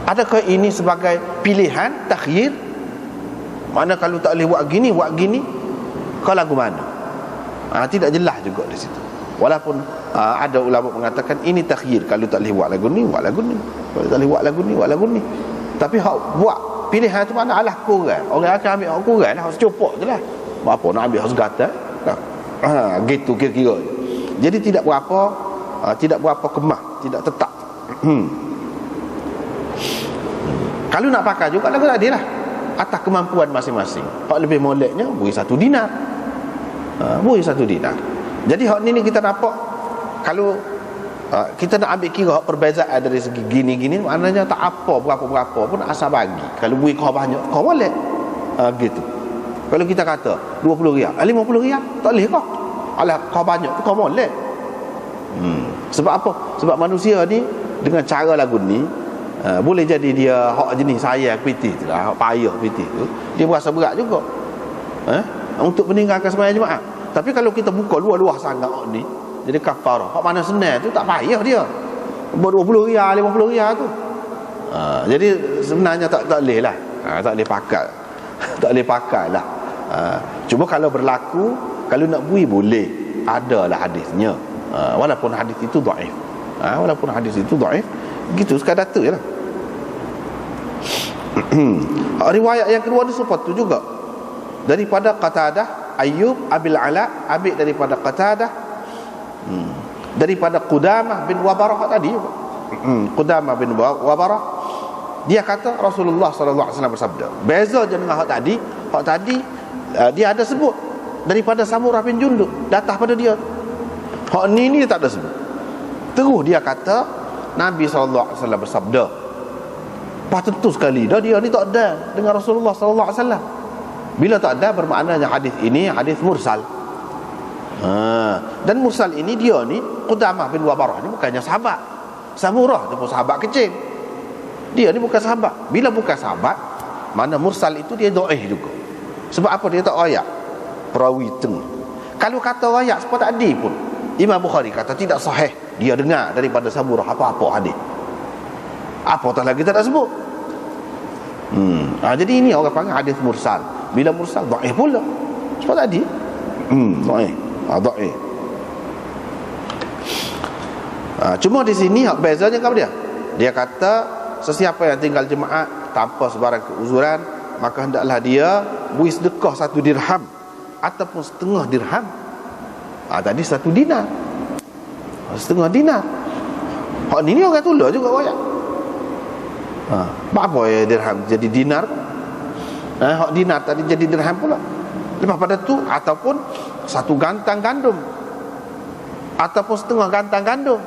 Adakah ini sebagai pilihan takhyir? Mana kalau tak boleh buat gini, kau lagu mana? Tidak jelas juga di situ. Walaupun ada ulama mengatakan ini takhyir, kalau tak boleh buat lagu ni, buat lagu ni. Kalau tak boleh buat lagu ni, buat lagu ni. Tapi hak buat pilihan tu mana alah kurang. Orang akan ambil hak kurang lah, hak secupok je lah. Apa nak ambil hak segata? Gitu kira-kira. Jadi tidak berapa kemah, tidak tetap. Kalau nak pakai juga lagu tadi lah, atas kemampuan masing-masing. Hak lebih moleknya beri 1 dinar. Beri 1 dinar. Jadi hak ni kita nampak, kalau kita nak ambil kira perbezaan dari segi gini-gini, maknanya tak apa berapa-berapa pun asal bagi. Kalau beri kau banyak, kau molek. Gitu. Kalau kita kata 20 riyal, 50 riyal, tak boleh kau. Alah kau banyak tu kau molek. Sebab apa? Sebab manusia ni dengan cara lagu ni, boleh jadi dia hak jenis sayang piti tu lah, hak payah piti tu, dia berasa berat juga untuk meninggalkan sembahyang jemaah. Tapi kalau kita buka luas-luas sangat hak ni, jadi kafarah. Hak mana senang tu tak payah dia. Buat 20 riyal, 50 riyal tu. Jadi sebenarnya tak boleh lah. Tak boleh pakai. Tak boleh pakai lah. Cuma kalau berlaku, kalau nak bui boleh. Adalah hadisnya. Walaupun hadis itu dhaif. Gitu sekadar tu je lah. Riwayat yang kedua ni serupa tu juga, daripada Qatadah, Ayyub, Abil Ala, ambil daripada Qatadah, daripada Qudamah bin Wabarah tadi juga. Qudamah bin Wabarah, dia kata Rasulullah sallallahu alaihi wasallam bersabda. Beza je dengan hak tadi. Hak tadi dia ada sebut daripada Samurah bin Jundub, datang pada dia. Hak ni dia tak ada sebut. Terus dia kata Nabi sallallahu alaihi wasallam bersabda. Pas tentu sekali dah dia ni tak ada dengan Rasulullah sallallahu alaihi wasallam. Bila tak ada, bermaknanya hadis ini hadis mursal. Dan mursal ini dia ni Qudamah bin Wabarah ni bukannya sahabat. Samurah tu pun sahabat kecil. Dia ni bukan sahabat. Bila bukan sahabat, mana mursal itu dia dhaif juga. Sebab apa? Dia tak royak perawi tengah. Kalau kata royak seperti tadi pun, Imam Bukhari kata tidak sahih dia dengar daripada Samurah apa-apa hadis. Apatah lagi tak nak sebut. Jadi ini orang panggil hadis mursal. Bila mursal dhaif pula. Seperti tadi. Dhaif. Dhaif. Cuma di sini hak bezanya apa dia? Dia kata sesiapa yang tinggal jemaah tanpa sebarang keuzuran, maka hendaklah dia beri sedekah 1 dirham ataupun setengah dirham. Tadi 1 dinar. Setengah dinar. Hak ni orang tulah juga royak. Apa ya dirham jadi dinar? Hak dinar tadi jadi dirham pula. Lepas pada tu ataupun 1 gantang gandum ataupun setengah gantang gandum.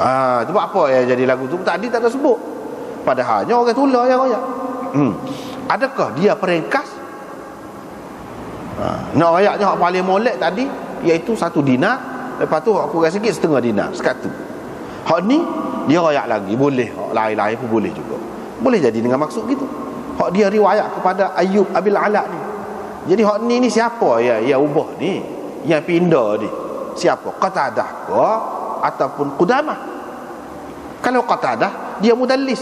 Sebab apa ya jadi lagu tu tadi tak ada sebut. Padahalnya orang tulah yang royak. Adakah dia peringkas? Nak royaknya hak paling molek tadi iaitu 1 dinar, lepas tu aku rasa sikit setengah dinar sekatu. Hak ni dia royak lagi boleh, hak lain-lain pun boleh juga. Boleh jadi dengan maksud gitu. Hak dia riwayat kepada Ayyub Abil Ala ni. Jadi hak ni siapa ya ubah ni? Yang pindah ni. Siapa? Qatadah ke ataupun Qudamah? Kalau Qatadah dia mudallis.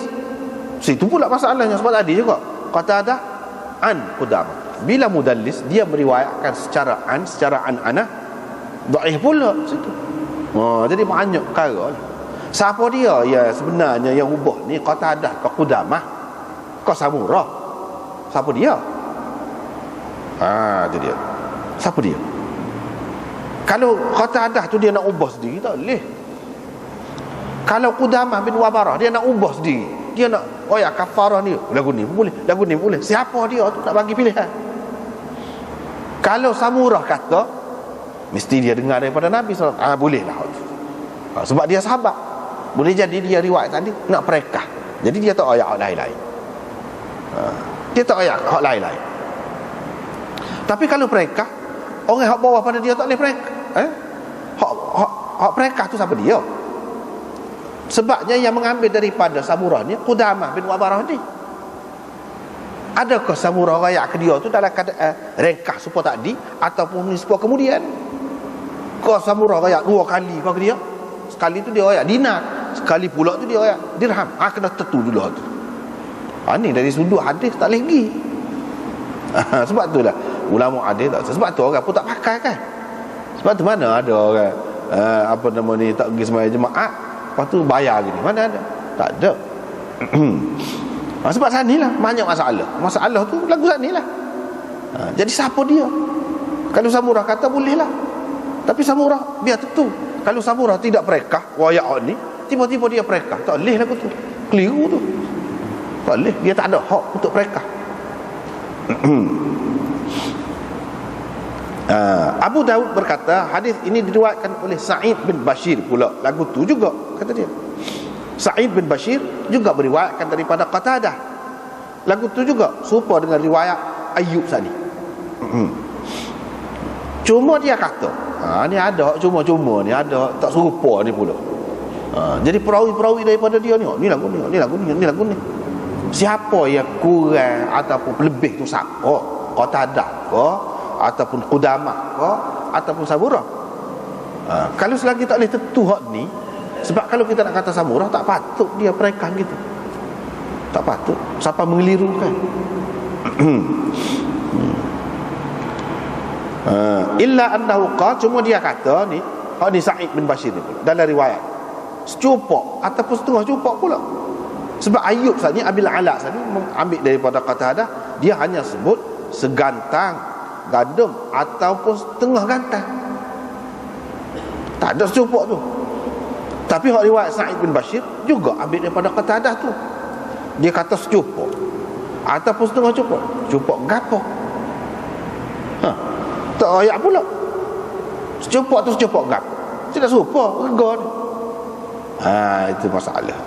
Situ pula masalahnya sebab tadi juga. Qatadah an Qudamah. Bila mudallis dia meriwayatkan secara an-anah, dhaif pula situ. Jadi banyak perkara lah. Siapa dia ya sebenarnya yang ubah ni? Qatadah ke Qudamah ke Samurah? Siapa dia? Itu dia. Siapa dia? Kalau Qatadah tu dia nak ubah sendiri tak boleh. Kalau Qudamah bin Wabarah dia nak ubah sendiri, dia nak kafarah ni, lagu ni boleh, lagu ni boleh. Siapa dia tu nak bagi pilihan? Kalau Samurah kata mesti dia dengar daripada Nabi SAW, bolehlah. Sebab dia sahabat. Boleh jadi dia riwayat tadi nak perekah. Jadi dia tak ayat hak lain-lain. Dia tak ayat hak lain-lain. Tapi kalau perekah, orang hak bawah pada dia tak boleh perekah. Hak perekah tu siapa dia? Sebabnya yang mengambil daripada Samurah ni Qudamah bin Wabarah ni. Adakah Samurah rayak ke dia tu dalam keadaan ringkas supaya tadi ataupun supaya kemudian? Kau Samurah rayak 2 kali kau ke dia. Sekali tu dia rayak dinar, sekali pula tu dia rayak dirham. Kena tentu dulu tu. Ni dari sudut hadis tak boleh pergi. Sebab itulah ulama hadis tak. Sebab tu orang pun tak pakai kan. Sebab tu mana ada orang ni tak pergi sembahyang jemaah, lepas tu bayar gini. Mana ada? Tak ada. Sebab sanilah banyak masalah. Masalah tu lagu sanilah. Jadi siapa dia? Kalau Samurah kata bolehlah. Tapi Samurah biar tentu. Kalau Samurah tidak perekah wayak ni, tiba-tiba dia perekah, tak boleh lagu tu. Keliru tu. Tak boleh. Dia tak ada hak untuk perekah. Abu Daud berkata hadis ini diriwayatkan oleh Sa'id bin Bashir pula. Lagu tu juga kata dia. Sa'id bin Bashir juga beriwayatkan daripada Qatadah. Lagu tu juga serupa dengan riwayat Ayyub tadi. Cuma dia kata ni ada cuma-cuma ni ada tak serupa ni pula. Jadi perawi-perawi daripada dia ni lagu ni. Siapa yang kurang ataupun lebih tu siapa? Qatadah ke ataupun Qudamah ke ataupun Samurah? Kalau selagi tak boleh tentu hak ni, sebab kalau kita nak kata Samurah tak patut dia perekah gitu. Tak patut. Siapa mengelirukan? Illa annahu qala, cuma dia kata ni hak ni Sa'id bin Bashir ni pula dalam riwayat secupak ataupun setengah cupak pula. Sebab Ayub ni Abil Ala ni ambil daripada Qatadah, dia hanya sebut segantang gandum ataupun setengah gantang. Tak ada secupuk tu. Tapi hak riwayat Sa'id bin Bashir juga ambil daripada Qatadah tu. Dia kata secupuk ataupun setengah cupuk. Cupuk gapo? Tak royak pula. Secupuk tu secupuk gapo? Tidak serupa rega ni. Itu masalah.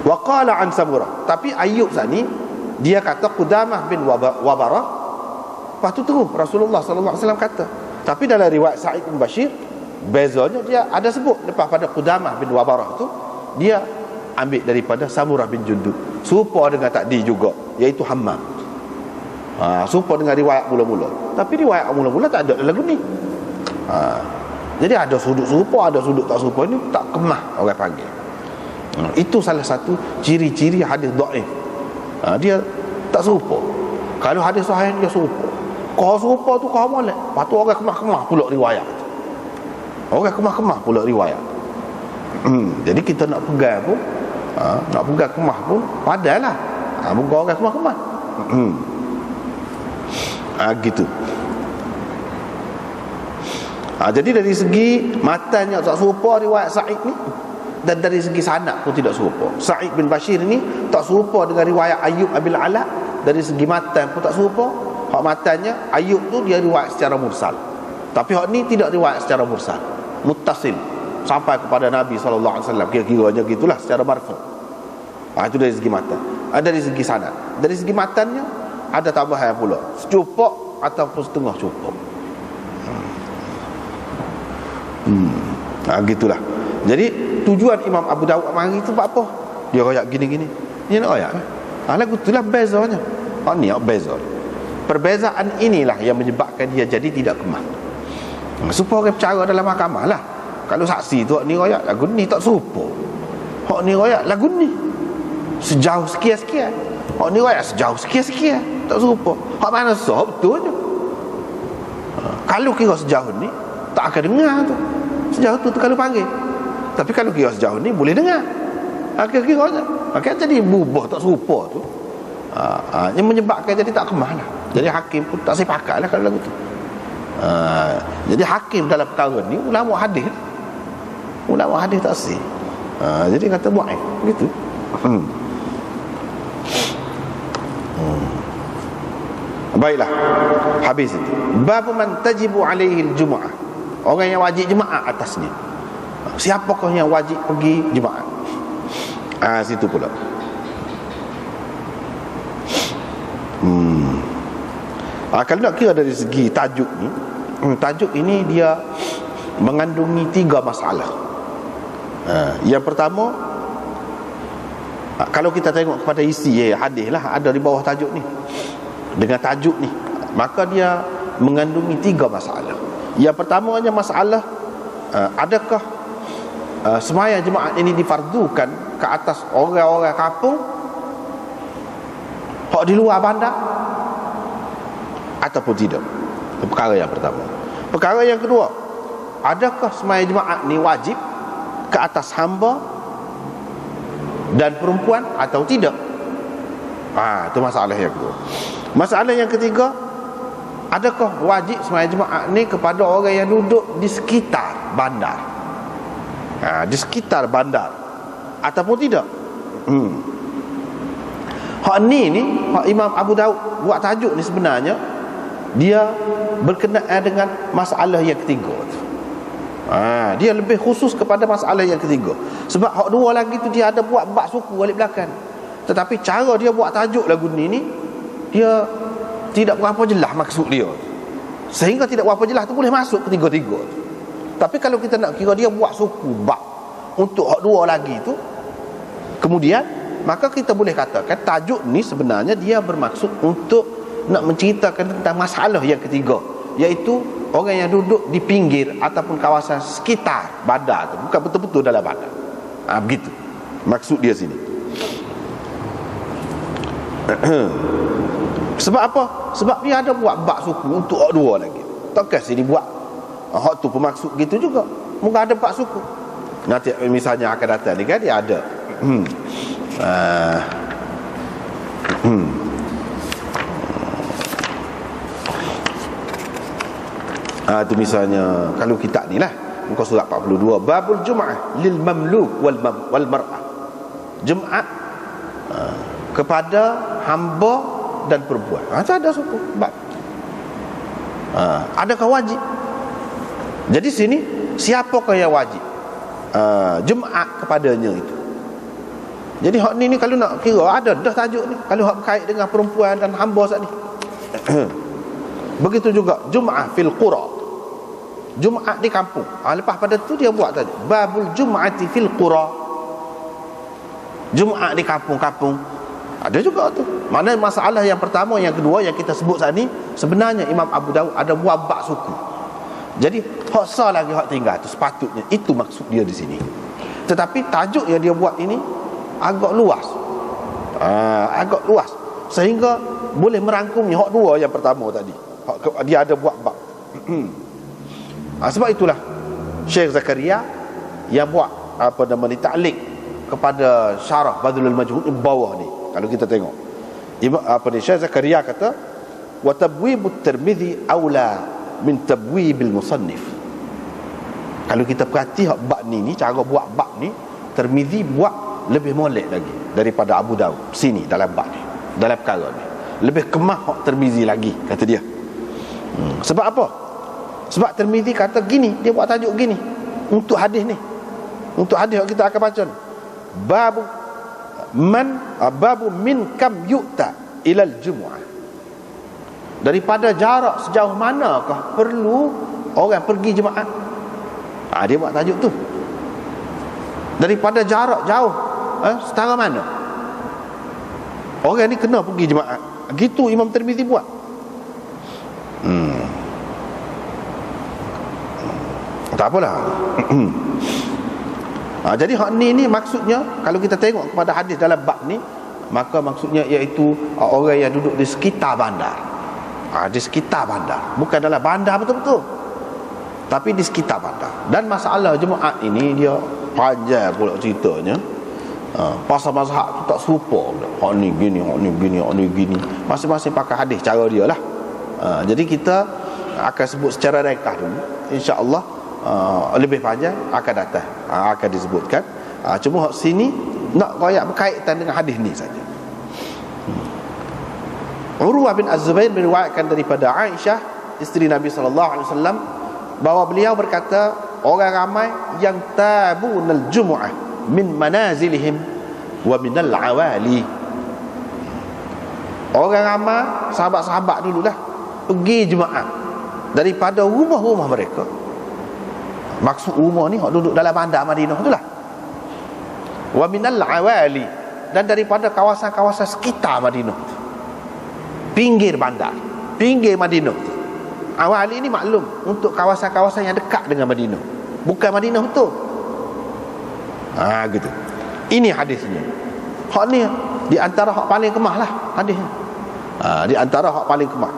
Wa qala an Samurah. Tapi Ayub ni dia kata Qudamah bin Wabarah. Lepas tu terus Rasulullah sallallahu alaihi wasallam kata. Tapi dalam riwayat Sa'id bin Bashir, bezanya dia ada sebut lepas pada Qudamah bin Wabarah tu, dia ambil daripada Samurah bin Jundub. Serupa dengan tadi juga, iaitu Hammam. Serupa dengan riwayat mula-mula. Tapi riwayat mula-mula tak ada lagu ni. Jadi ada sudut serupa, ada sudut tak serupa. Ini tak kemah orang panggil. Itu salah satu ciri-ciri hadis dhaif. Dia tak serupa. Kalau hadis sahih dia serupa. Kalau serupa tu kau molek. Lepas tu orang kemah-kemah pula riwayat. Orang kemah-kemah pula riwayat. Jadi kita nak pegang pun, nak pegang kemah pun padahlah. Bukan orang kemah-kemah. Gitu. Jadi dari segi matanya tak serupa riwayat Sa'id ni, dan dari segi sanad pun tidak serupa. Sa'id bin Bashir ni tak serupa dengan riwayat Ayub Abil Ala. Dari segi matan pun tak serupa. Hak matanya Ayub tu dia riwayat secara mursal. Tapi hak ni tidak riwayat secara mursal, muttasil sampai kepada Nabi SAW. Kira-kiranya gitulah secara marfu'. Itu dari segi matan. Dari segi sanad. Dari segi matannya ada tambahan pula, secupuk ataupun setengah cupuk. Gitulah. Jadi tujuan Imam Abu Dawud mari tu buat apa? Dia royak gini-gini. Dia nak royak. Lagu itulah bezanya. Ni beza. Perbezaan inilah yang menyebabkan dia jadi tidak kemah. Supaya orang percaya dalam mahkamah lah. Kalau saksi tu ni royak lagu ni tak serupa. Hak ni royak lagu ni sejauh sekian-sekian. Hak ni royak sejauh sekian-sekian, tak serupa. Hak mana sah betul je. Kalau kira sejauh ni tak akan dengar tu. Sejauh tu kalau panggil. Tapi kalau kira sejauh ni boleh dengar. Kira-kiranya jadi berubah tak serupa tu. Yang menyebabkan jadi tak kemah lah. Jadi hakim pun tak sepakat lah kalau lagu tu. Jadi hakim dalam perkara ni ulama hadis. Ulama hadis tak sih. Jadi kata mu'aif gitu. Baiklah, habis itu. Bab man tajibu alaihi al-jumu'ah. Orang yang wajib jemaah atasnya. Siapakah yang wajib pergi jemaah? Situ pula. Kalau nak kira dari segi tajuk ni, tajuk ini dia mengandungi 3 masalah. Yang pertama, kalau kita tengok kepada isi hadis lah ada di bawah tajuk ni, dengan tajuk ni, maka dia mengandungi 3 masalah. Yang pertamanya masalah, adakah sembahyang jemaat ini difardukan ke atas orang-orang kampung hak di luar bandar ataupun tidak? Itu perkara yang pertama. Perkara yang kedua, adakah sembahyang jemaat ni wajib ke atas hamba dan perempuan atau tidak? Itu masalah yang kedua. Masalah yang ketiga, adakah wajib sembahyang jemaat ni kepada orang yang duduk di sekitar bandar? Di sekitar bandar ataupun tidak? Hak ni hak Imam Abu Daud buat tajuk ni sebenarnya dia berkenaan dengan masalah yang ketiga tu. Dia lebih khusus kepada masalah yang ketiga. Sebab hak dua lagi tu dia ada buat bab suku balik belakang. Tetapi cara dia buat tajuk lagu ni dia tidak berapa jelas maksud dia, sehingga tidak berapa jelas tu boleh masuk ketiga-tiga tu. Tapi kalau kita nak kira dia buat suku bab untuk hak dua lagi tu, kemudian maka kita boleh katakan tajuk ni sebenarnya dia bermaksud untuk nak menceritakan tentang masalah yang ketiga, iaitu orang yang duduk di pinggir ataupun kawasan sekitar bandar tu, bukan betul-betul dalam bandar. Begitu maksud dia sini. Sebab apa? Sebab dia ada buat bab suku untuk hak dua lagi. Takkan sini buat hak tu bermaksud gitu juga. Mungkin ada bab suku. Nanti misalnya akan datang ni kan dia ada Itu misalnya kalau kitab ni lah, muka surat 42, babul jum'ah lil mamluk wal mar'ah. Jumaat kepada hamba dan perempuan. Ada suku bab. Adakah wajib? Jadi sini siapakah yang wajib? Jumaat kepadanya itu. Jadi hak ni kalau nak kira ada dah tajuk ni. Kalau hak berkait dengan perempuan dan hamba saat ni. Begitu juga Jum'ah fil qura. Jumaat di kampung. Lepas pada tu dia buat tadi babul jum'ati fil qura. Jumaat di kampung-kampung. Ada juga tu. Mana masalah yang pertama, yang kedua yang kita sebut saat ni, sebenarnya Imam Abu Dawud ada buat bab suku. Jadi hak sah lagi hak tinggal tu sepatutnya itu maksud dia di sini. Tetapi tajuk yang dia buat ini agak luas. Agak luas sehingga boleh merangkumnya hak dua yang pertama tadi. Dia ada buat bab. Sebab itulah Syekh Zakaria yang buat ta'liq kepada syarah Badlul Majhud di bawah ni. Kalau kita tengok Syekh Zakaria kata wa tabwibut Tirmizi aula min tabwibil musannif. Kalau kita perhati hak bab ni cara buat bab ni, Tirmizi buat lebih molek lagi daripada Abu Daud sini dalam bab ni, dalam perkara ni. Lebih kemah hak Tirmizi lagi kata dia. Sebab apa? Sebab Tirmizi kata gini, dia buat tajuk gini untuk hadis ni. Untuk hadis yang kita akan baca ni. Babu min kam yu'ta ilal jumu'ah. Daripada jarak sejauh manakah perlu orang pergi jemaat. Dia buat tajuk tu. Daripada jarak jauh, setara mana orang ni kena pergi jemaat. Gitu Imam Tirmizi buat. Tak apalah. Jadi hak ni maksudnya kalau kita tengok kepada hadis dalam bab ni, maka maksudnya iaitu orang yang duduk di sekitar bandar. Di sekitar bandar, bukan dalam bandar betul-betul, tapi di sekitar bandar. Dan masalah jemaat ini dia panjang pula ceritanya. Pasal mazhab tu tak serupa. Hak ni gini, hak ni gini, hak ni gini. Masing-masing pakai hadis cara dia lah. Jadi kita akan sebut secara ringkas dulu. InsyaAllah lebih panjang akan datang, akan disebutkan. Cuma hak sini nak royak berkaitan dengan hadis ni saja. Urwah bin Az-Zubair meriwayatkan daripada Aisyah isteri Nabi SAW bahawa beliau berkata, orang ramai yang tabunal jumu'ah min manazilihim wa minal awali. Orang ramai sahabat-sahabat dululah pergi jemaat daripada rumah-rumah mereka. Maksud rumah ni hak duduk dalam bandar Madinah itulah. Wa minal awali, dan daripada kawasan-kawasan sekitar Madinah, pinggir bandar, pinggir Madinah. Awali ni maklum untuk kawasan-kawasan yang dekat dengan Madinah, bukan Madinah betul. Gitu. Ini hadisnya. Hak ni di antara hak paling kemah lah hadisnya. Di antara hak paling kemah.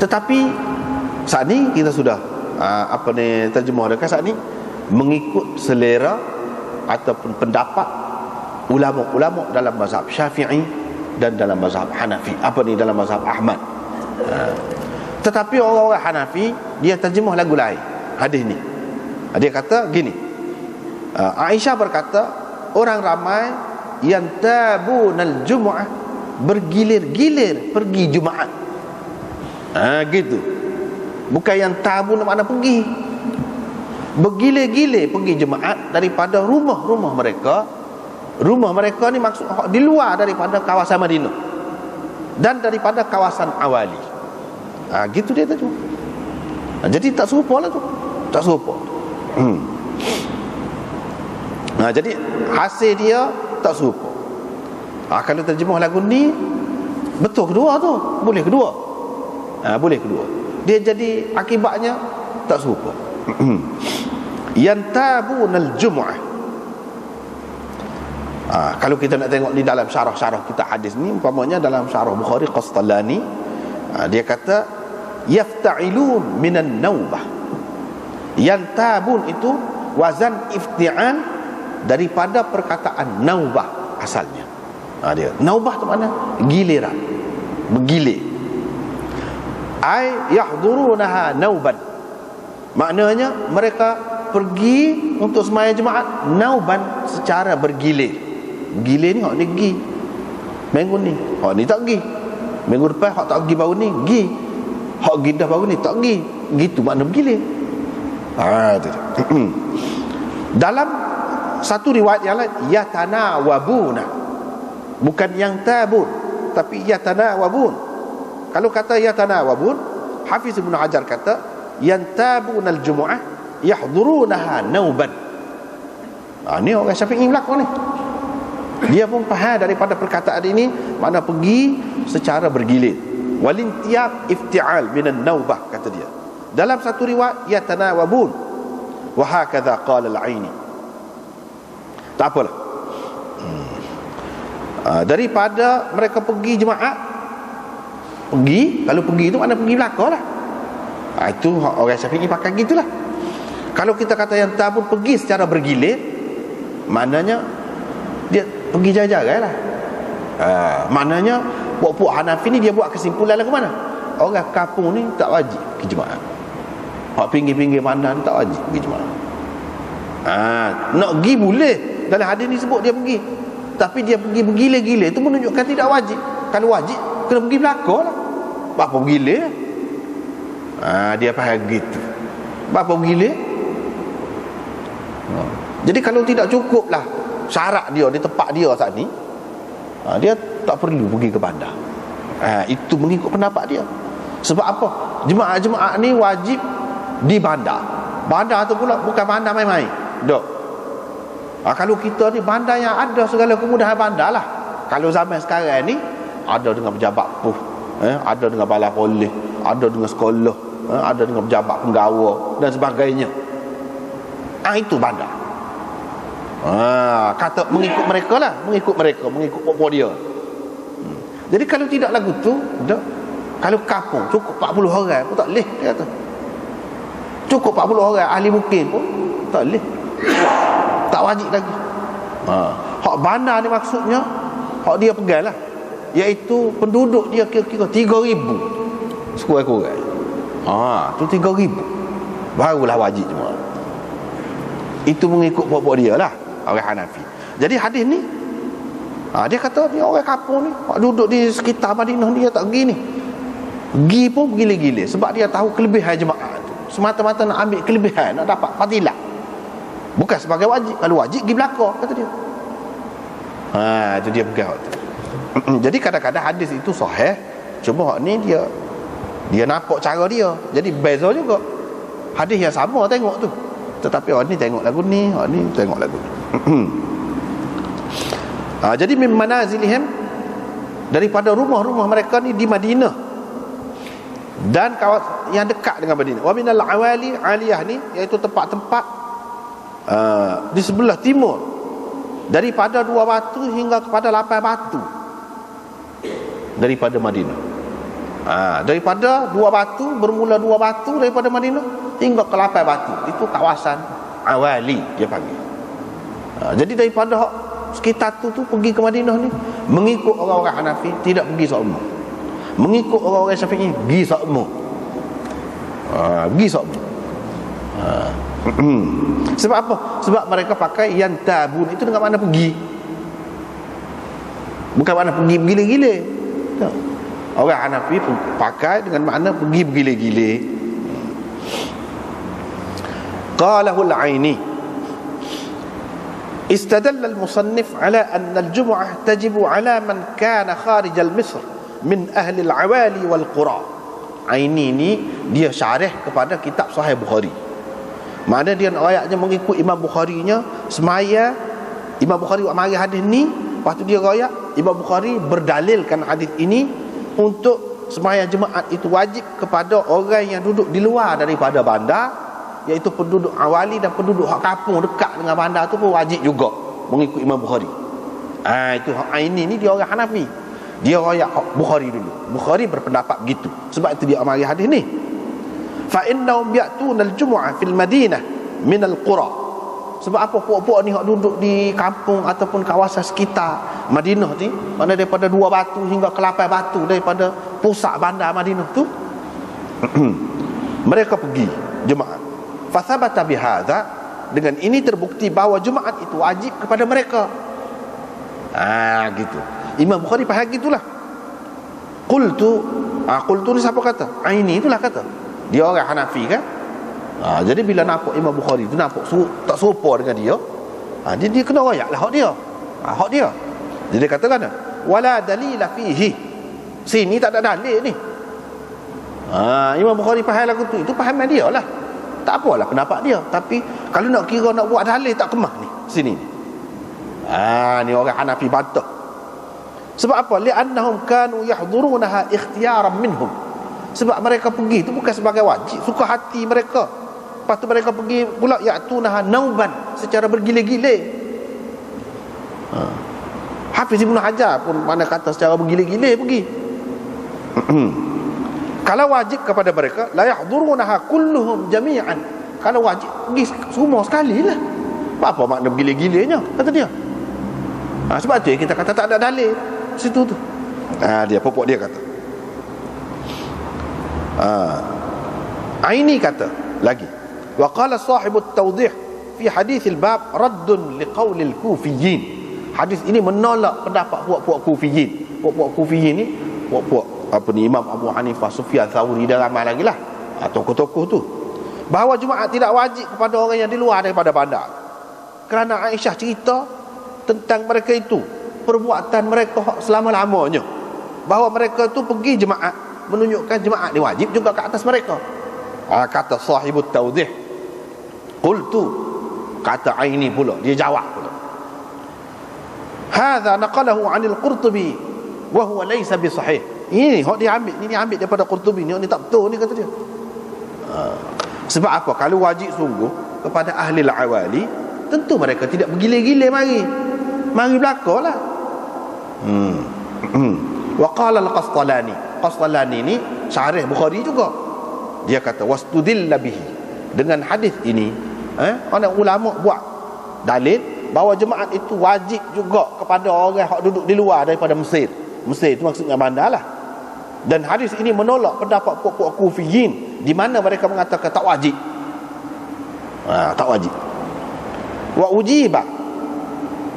Tetapi saat ni kita sudah terjemah dekat saat ni mengikut selera ataupun pendapat ulama-ulama dalam mazhab Syafi'i dan dalam mazhab Hanafi, dalam mazhab Ahmad. Tetapi orang-orang Hanafi dia terjemah lagu lain hadis ni. Dia kata gini, Aisyah berkata, orang ramai yang tabunal jumu'ah, bergilir-gilir pergi Jumaat. Gitu. Bukan yang tabun mana pergi, bergilir-gilir pergi jemaat daripada rumah-rumah mereka. Rumah mereka ni maksud di luar daripada kawasan Madinah dan daripada kawasan awali. Gitu dia tu. Jadi tak serupa lah tu. Tak serupa. Jadi hasil dia tak serupa. Kalau terjemah lagu ni betul kedua tu, boleh kedua. Boleh kedua. Dia jadi akibatnya tak serupa. Yantabunal jumu'ah. Kalau kita nak tengok di dalam syarah-syarah kita hadis ni, umpamanya dalam syarah Bukhari Qastalani, dia kata yafta'ilun minan naubah. Yantabun itu wazan ifti'al daripada perkataan naubah asalnya. Dia naubah tu mana? Giliran, bergilir. Ai yahdurunaha nauban, maknanya mereka pergi untuk sembahyang Jumaat nauban, secara bergilir. Gilir ni hak ni pergi minggu ni, hak ni tak pergi minggu depan, hak tak pergi baru ni pergi, hak pergi dah baru ni tak pergi, gitu makna bergilir. Dalam satu riwayat yang lain, yatanawabuna, bukan yang tabun, tapi yatanawabun. Kalau kata yatanawabun, Hafiz Ibn Hajar kata yantabunal jumu'ah yahdurunaha nauban. Ni orang Syafi'i belakang ni, dia pun faham daripada perkataan ini makna pergi secara bergilir. Walintiyab ifti'al minan naubah, kata dia. Dalam satu riwayat yatanawabun, wa hakadha qala al-Aini. Tak apalah. Daripada mereka pergi jemaah, pergi, kalau pergi itu mana pergi belakang lah. Itu orang Syafi'i pakai gitulah. Kalau kita kata yang tabun pergi secara bergilir, maknanya dia pergi jaga-jaga lah. Maknanya puak-puak Hanafi ni dia buat kesimpulan lah ke mana? Orang kampung ni tak wajib pergi jemaah. Hak pinggir-pinggir mana ni tak wajib pergi jemaah. Nak pergi boleh, dalam hadis ni sebut dia pergi, tapi dia pergi bergila-gila, itu menunjukkan tidak wajib. Kalau wajib kena pergi belakang lah. Apa bergila? Dia faham gitu. Apa bergila? Jadi kalau tidak cukup lah syarat dia di tempat dia saat ni, dia tak perlu pergi ke bandar. Itu mengikut pendapat dia. Sebab apa? Jemaah-jemaah ni wajib di bandar. Bandar tu pula bukan bandar main-main. Dok. Kalau kita ni bandar yang ada segala kemudahan bandar lah. Kalau zaman sekarang ni ada dengan pejabat puh, ada dengan balai polis, ada dengan sekolah, ada dengan pejabat penggawa dan sebagainya. Itu bandar. Kata mengikut mereka lah, mengikut pokok dia. Jadi kalau tidak lagu tu, kalau kampung cukup 40 orang pun tak boleh, dia kata. Cukup 40 orang ahli mukim pun tak boleh, tak wajib lagi. Hak bandar ni maksudnya hak dia pegang lah, iaitu penduduk dia kira-kira 3,000 sekurang-kurang. Tu 3,000 barulah wajib semua. Itu mengikut pokok dia lah, orang Hanafi. Jadi hadis ni, dia kata ni orang kampung ni, duduk di sekitar Madinah ni, dia tak pergi ni. Pergi pun gila-gila, sebab dia tahu kelebihan jemaah tu. Semata-mata nak ambil kelebihan, nak dapat fadilah, bukan sebagai wajib. Kalau wajib pergi belakang, kata dia. Itu dia pegang tu. Jadi kadang-kadang hadis itu sahih, cuma hak ni dia nampak cara dia, jadi beza juga. Hadis yang sama tengok tu, tetapi orang ni tengok lagu ni, orang ni tengok lagu ni. Jadi min manazilihim, daripada rumah-rumah mereka ni di Madinah dan kawasan yang dekat dengan Madinah. Wa minal awali, aliyah ni iaitu tempat-tempat di sebelah timur, daripada 2 batu hingga kepada 8 batu daripada Madinah. Daripada 2 batu, bermula 2 batu daripada Madinah hingga ke 8 batu, itu kawasan awali dia panggil. Jadi daripada sekitar tu pergi ke Madinah ni, mengikut orang-orang Hanafi tidak pergi seumpama, mengikut orang-orang Syafi'i pergi seumpama. Pergi seumpama. Sebab apa? Sebab mereka pakai yang tabun, itu dengan makna pergi, bukan makna pergi bergila-gila. Orang Hanafi pakai dengan makna pergi bergila-gila. Qalahu al-Aini, istadalla al-musannif ala anna al-jum'ah tajibu ala man kana kharij al-Misr min ahli al-awali wal-qura. Aini ni dia syarah kepada kitab Sahih Bukhari. Mana dia ayatnya mengikut Imam Bukharinya semaya. Imam Bukhari buat mari hadis ni, lepas tu dia royak. Imam Bukhari berdalilkan hadis ini untuk sembahyang jemaat itu wajib kepada orang yang duduk di luar daripada bandar, iaitu penduduk awali dan penduduk hak kampung dekat dengan bandar tu pun wajib juga mengikut Imam Bukhari. Itu ini ni dia orang Hanafi, dia royak Bukhari dulu. Bukhari berpendapat begitu, sebab itu dia amari hadis ni. Fa innahum ya'tuna al-jumu'ah fil Madinah min al-qura. Sebab apa puak-puak ni hak duduk di kampung ataupun kawasan sekitar Madinah ni, mana daripada 2 batu hingga ke 8 batu daripada pusat bandar Madinah tu mereka pergi jemaah. Fathabata bihadza, dengan ini terbukti bahawa Jumaat itu wajib kepada mereka. Gitu. Imam Bukhari faham gitulah. Qultu ni siapa kata? Aini itulah kata. Dia orang Hanafi kan? Jadi bila nampak Imam Bukhari tu nampak tak serupa dengan dia, dia kena royak lah hak dia. Hak dia. Jadi dia katakan wala dalila fihi. Sini tak ada dalil ni. Imam Bukhari faham lagu tu, itu fahaman dia lah. Tak apalah pendapat dia, tapi kalau nak kira nak buat dalil tak kemah ni sini. Ni orang Hanafi bantah. Sebab apa? Li'annahum kanu yahdurunaha ikhtiyaran minhum. Sebab mereka pergi itu bukan sebagai wajib, suka hati mereka. Lepas tu mereka pergi pula ya'tunaha nauban, secara bergile-gile. Hafiz Ibn Hajar pun mana kata secara bergile-gile pergi. Kalau wajib kepada mereka, la yahdurunaha kulluhum jami'an. Kalau wajib pergi semua sekali lah. Apa makna bergile-gilenya, kata dia. Sebab tu kita kata tak ada dalil situ tu. Dia pokok dia kata. Aini kata lagi, wa qala sahibut tawdih fi hadithil bab raddun liqaulil kufiyyin. Hadis ini menolak pendapat puak-puak kufiyyin. Puak-puak kufiyyin ni puak-puak Imam Abu Hanifah, Sufyan Tsauri dan ramai lagi lah, tokoh-tokoh tu, bahawa Jumaat tidak wajib kepada orang yang di luar daripada bandar. Kerana Aisyah cerita tentang mereka itu, perbuatan mereka selama-lamanya, bahawa mereka tu pergi Jumaat, menunjukkan Jumaat ni wajib juga ke atas mereka. Kata sahibut tawdih, qultu, kata Aini pula, dia jawab pula, hadza naqalahu 'anil Qurtubi wa huwa laysa bi sahih. Ini hok dia ambil, ini ambil daripada Qurtubi, ni tak betul ni, kata dia. Sebab apa? Kalau wajib sungguh kepada ahli al-awali, tentu mereka tidak bergile-gile mari belakalah. Wa qala al-Qastalani ni syarih Bukhari juga, dia kata wastudilla bihi, dengan hadis ini orang ulama buat dalil bahawa Jumaat itu wajib juga kepada orang yang duduk di luar daripada Mesir itu maksudnya bandar lah. Dan hadis ini menolak pendapat puak-puak Kufiyin di mana mereka mengatakan tak wajib. Tak wajib. Wa ujiba,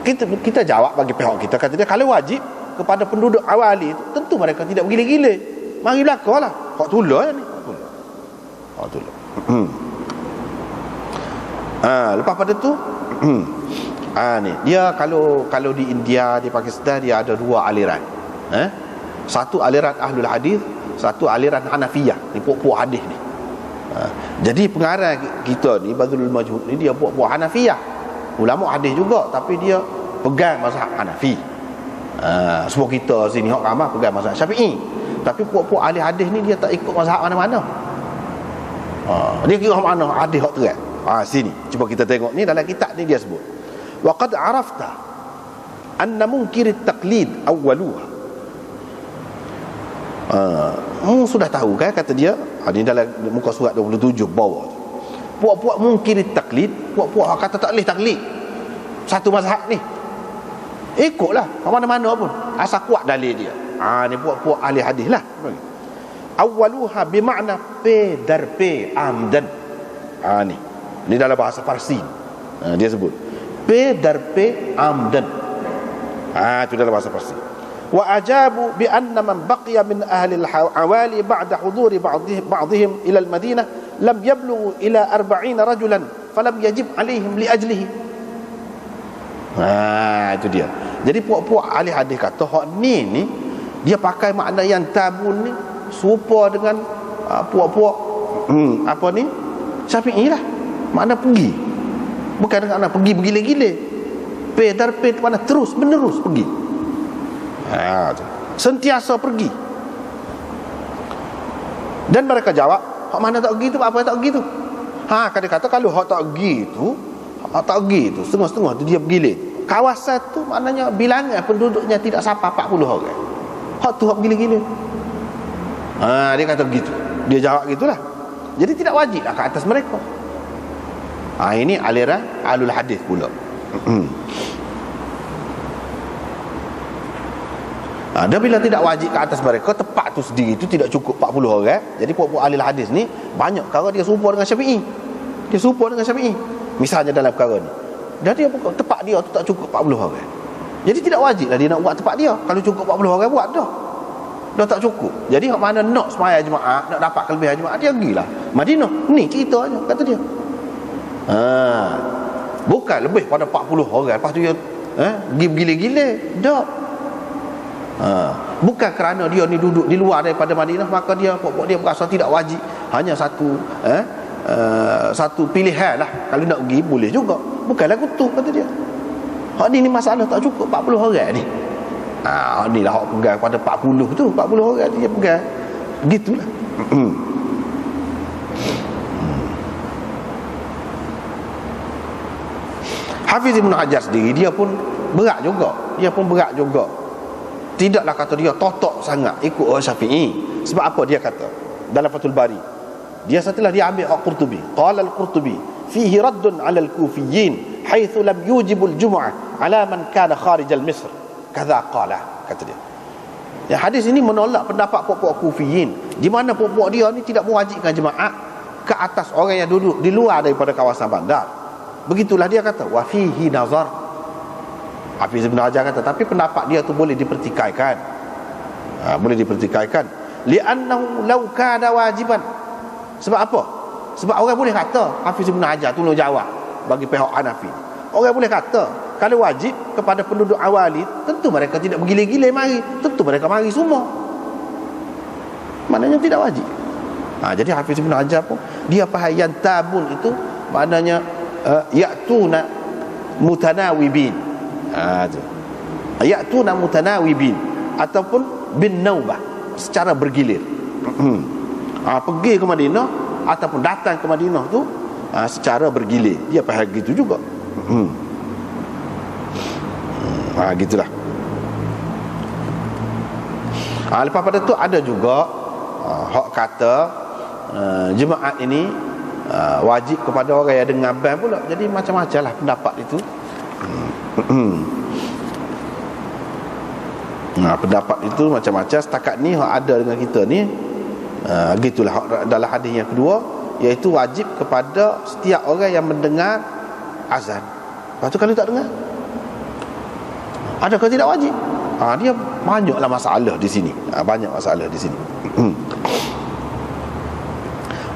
kita jawab bagi pihak kita, kata dia kalau wajib kepada penduduk awali itu, tentu mereka tidak bergile-gile, mari belakalah. Hak tulah ni, hak tulah. Lepas pada tu ni dia kalau di India, di Pakistan, dia ada 2 aliran. Satu aliran Ahlul Hadis, satu aliran Hanafiyah. Ni puak-puak hadis ni. Jadi pengarang kita ni Badrul Majhud ni, dia puak-puak Hanafiyah, ulama hadis juga, tapi dia pegang mazhab Hanafi. Semua kita sini hak ramai pegang mazhab Syafi'i, tapi puak-puak ahli hadis ni dia tak ikut mazhab mana-mana. Dia kira mana hadis hak terang. Sini cuba kita tengok ni dalam kitab ni, dia sebut wa qad arafta anna munkirit taqlid awwaluha. Sudah tahu kan, kata dia. Ini dalam muka surat 27 bawah. Puak-puak mungkirit taklid, puak-puak kata tak boleh taklid satu mazhab ni, ikutlah mana-mana pun asal kuat dalil dia. Ni puak-puak ahli hadis lah. Awwaluha bermakna pe darpe amdan. Ni dalam bahasa Parsi. Dia sebut pe darpe amdan. Itu dalam bahasa Parsi. Wa ajabu bi anna man baqiya min ahli al-awali ba'da huduri ba'dihim ila al-Madinah lam yablughu ila 40 rajulan falam yajib alaihim li ajlihi. Itu dia. Jadi puak-puak ahli hadis kata hak ni dia pakai makna yang tabun ni serupa dengan puak-puak Syafi'i lah. Makna pergi, bukan dengan makna pergi bergile-gile. Pedar mana terus menerus pergi. Sentiasa pergi. Dan mereka jawab, hak mana tak pergi tu, apa tak pergi tu? Kata kalau hak tak pergi tu, setengah-setengah tu dia bergile. Kawasan tu maknanya bilangan penduduknya tidak sampai 40 orang. Hak tu hak bergile-gile. Dia kata begitu. Dia jawab gitulah. Jadi tidak wajib lah ke atas mereka. Ini aliran alul hadis pula. Dan bila tidak wajib ke atas mereka, tempat tu sendiri tu tidak cukup 40 orang. Jadi puak-puak ahli hadis ni banyak perkara dia serupa dengan Syafi'i. Dia serupa dengan Syafi'i. Misalnya dalam perkara ni, dan dia tempat dia tu tak cukup 40 orang. Jadi tidak wajiblah dia nak buat tempat dia. Kalau cukup 40 orang buat dah. Dah tak cukup. Jadi hak mana nak sembahyang Jumaat, nak dapat kelebihan Jumaat, dia pergilah Madinah. Ni cerita aja kata dia. Bukan lebih pada 40 orang lepas tu dia pergi bergila-gila. Tak. Bukan kerana dia ni duduk di luar daripada Madinah maka dia pokok dia berasa tidak wajib. Hanya satu pilihan lah. Kalau nak pergi boleh juga. Bukanlah kutu kata dia. Hak ni masalah tak cukup 40 orang ni. Ni lah hak pegang pada 40 tu. 40 orang dia pegang. Gitulah. Hafiz Ibn Hajar sendiri dia pun berat juga. Tidaklah kata dia totok sangat ikut orang Syafi'i. Sebab apa dia kata dalam Fathul Bari, dia setelah dia ambil Al-Qurtubi, qala Al-Qurtubi fihi raddun 'ala al-Kufiyyin haitsu lam yujibul jum'ah 'ala man kana kharij al-Misr kadza qala, kata dia. Ya, hadis ini menolak pendapat puak-puak Kufiyyin di mana puak-puak dia ni tidak mewajibkan jemaah ke atas orang yang duduk di luar daripada kawasan bandar. Begitulah dia kata wa fihi nazar. Hafiz Ibn Hajar kata tapi pendapat dia tu boleh dipertikaikan. Boleh dipertikaikan. Li'annahu law kana wajiban. Sebab apa? Sebab orang boleh kata, Hafiz Ibn Hajar tolong jawab bagi pihak Hanafi. Orang boleh kata kalau wajib kepada penduduk awali, tentu mereka tidak bergila-gila mari. Tentu mereka mari semua. Maknanya tidak wajib. Jadi Hafiz Ibn Hajar pun dia faham yang tabun itu maknanya ya'tuna mutanawibin. Ya'tuna mutanawibin ataupun bin naubah, secara bergilir. Pergi ke Madinah ataupun datang ke Madinah tu secara bergilir. Dia faham gitu juga. Gitulah. Lepas pada tu ada juga hak kata jemaat ini wajib kepada orang yang dengar band pula. Jadi macam-macam lah pendapat itu. Pendapat itu macam-macam. Setakat ni hak ada dengan kita ni gitulah dalam hadis yang kedua, iaitu wajib kepada setiap orang yang mendengar azan. Lepas tu kalau tak dengar, adakah tidak wajib? Dia banyaklah masalah di sini. Banyak masalah di sini.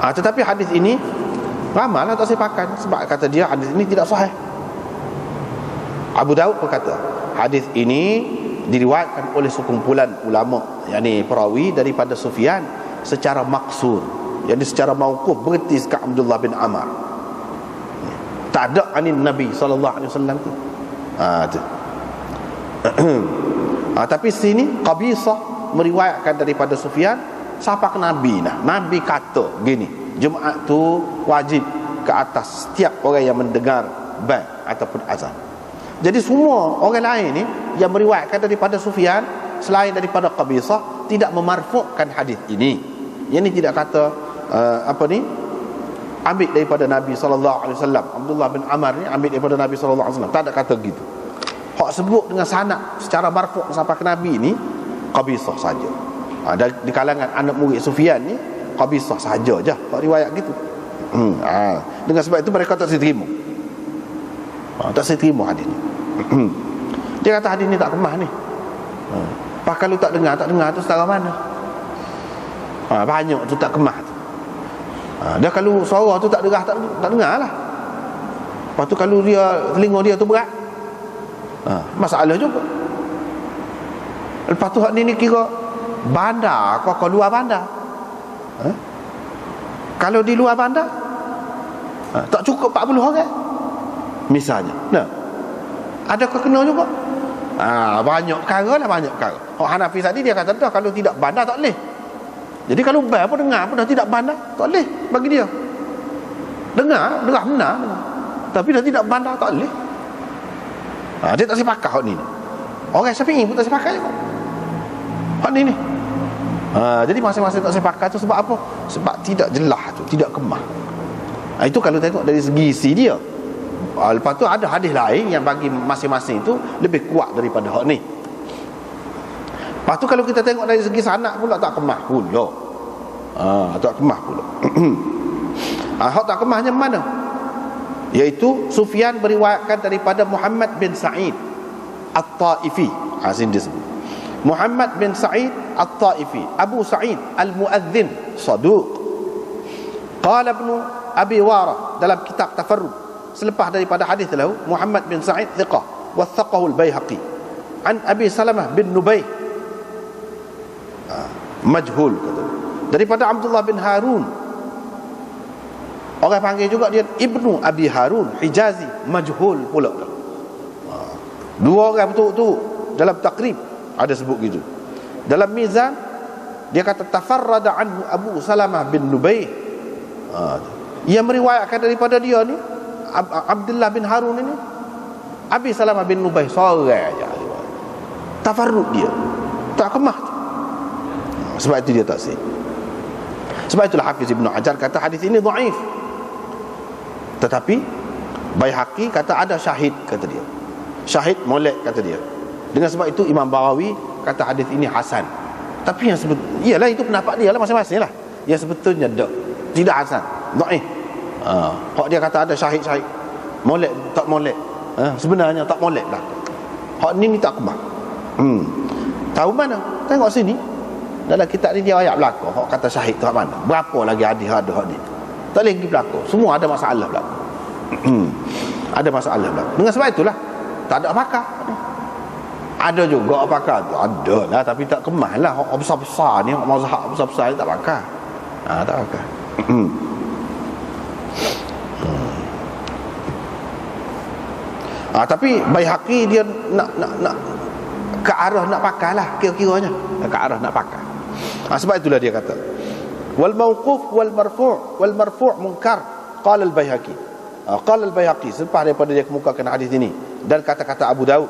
Tetapi hadis ini ramailah tak sepakat sebab kata dia hadis ini tidak sahih. Abu Daud berkata hadis ini diriwayatkan oleh sekumpulan ulama, yakni perawi daripada Sufyan secara maksur, yakni secara mauquf berhenti ke Abdullah bin Amr. Tak ada anin Nabi sallallahu alaihi wasallam tu. Tapi sini Qabisah meriwayatkan daripada Sufyan siapa ke Nabi nah. Nabi kata gini, Jumaat tu wajib ke atas setiap orang yang mendengar band ataupun azan. Jadi semua orang lain ni yang meriwayatkan daripada Sufyan selain daripada Qabisah tidak memarfu'kan hadis ini. Yang ini tidak kata ambil daripada Nabi sallallahu alaihi wasallam. Abdullah bin Amr ni ambil daripada Nabi sallallahu alaihi wasallam. Tak ada kata gitu. Hak sebut dengan sanad secara marfu' sampai ke Nabi ni Qabisah saja. Di kalangan anak murid Sufyan ni Qabisah saja je hak riwayat gitu. Dengan sebab itu mereka tak terima. Tak saya terima hadis ni. Dia kata hadis ni tak kemah ni. Kalau tak dengar tu setara mana? Banyak tu tak kemah tu. Dia kalau suara tu tak dengar lah. Lepas tu kalau dia telinga dia tu berat, masalah juga. Lepas tu hak ni kira bandar kau luar bandar. Kalau di luar bandar tak cukup 40 orang misalnya. Adakah kena juga? Banyak perkara lah, banyak perkara. Hanafi tadi dia kata dah kalau tidak bandar tak boleh. Jadi kalau bar pun dengar pun dah tidak bandar tak boleh bagi dia. Dengar benar. Tapi dah tidak bandar tak boleh. Dia tak sepakat hak ni. Orang Syafi'i pun tak sepakat juga hak ni. Jadi masing-masing tak sepakat tu sebab apa? Sebab tidak jelas tu, tidak kemah. Itu kalau tengok dari segi isi dia. Lepas tu ada hadis lain yang bagi masing-masing itu lebih kuat daripada hak ni. Lepas tu kalau kita tengok dari segi sanad pula tak kemah pula. Tak kemah pula. Hak tak kemahnya mana? Iaitu Sufyan beriwayatkan daripada Muhammad bin Sa'id At-Taifi. Sini disebut Muhammad bin Sa'id At-Taifi, Abu Sa'id Al-Muadzin Saduq. Qala Ibn Abi Warah dalam kitab Tafarrud selepas daripada hadis lahu, Muhammad bin Sa'id thiqah wathaqahu Al-Baihaqi an Abi Salamah bin Nubayh majhul kata. Daripada Abdullah bin Harun, orang panggil juga dia Ibnu Abi Harun Hijazi, majhul pula. Dua orang betul-betul dalam takrib ada sebut gitu. Dalam Mizan dia kata tafarrada anhu Abu Salamah bin Nubayh. Ia meriwayatkan daripada dia ni Abdullah bin Harun ini, Abi Salamah bin Nubayh seorang aja. Tafarrud dia. Tak kemah. Sebab itu dia tak sahih. Sebab itulah Hafiz Ibn Hajar kata hadis ini dhaif. Tetapi Baihaqi kata ada syahid, kata dia. Syahid molek, kata dia. Dengan sebab itu Imam Bawawi kata hadis ini hasan. Tapi yang iyalah itu pendapat dia lah masing-masing lah. Yang sebetulnya tidak hasan, dhaif. Hak dia kata ada syahid-syahid, molek tak molek. Sebenarnya tak molek lah. Hak ni tak kemah. Tahu mana? Tengok sini. Dalam kitab ni dia ayat belakang. Hak kata syahid tu hak mana? Berapa lagi hadis ada hak ni? Tak boleh pergi belakang. Semua ada masalah belakang. Ada masalah belakang. Dengan sebab itulah tak ada pakar. Ada juga pakar tu, ada lah, tapi tak kemah lah. Hak besar-besar ni, hak mazhab besar-besar ni tak pakar. Tak pakar. Tapi Baihaqi dia nak ke arah nak pakar lah, kira-kiranya ke arah nak pakar. Sebab itulah dia kata wal mauquf wal marfu' munkar. Qala al-Baihaqi, qala al-Baihaqi selepas daripada dia kemukakan hadis ini, dan kata-kata Abu Daud,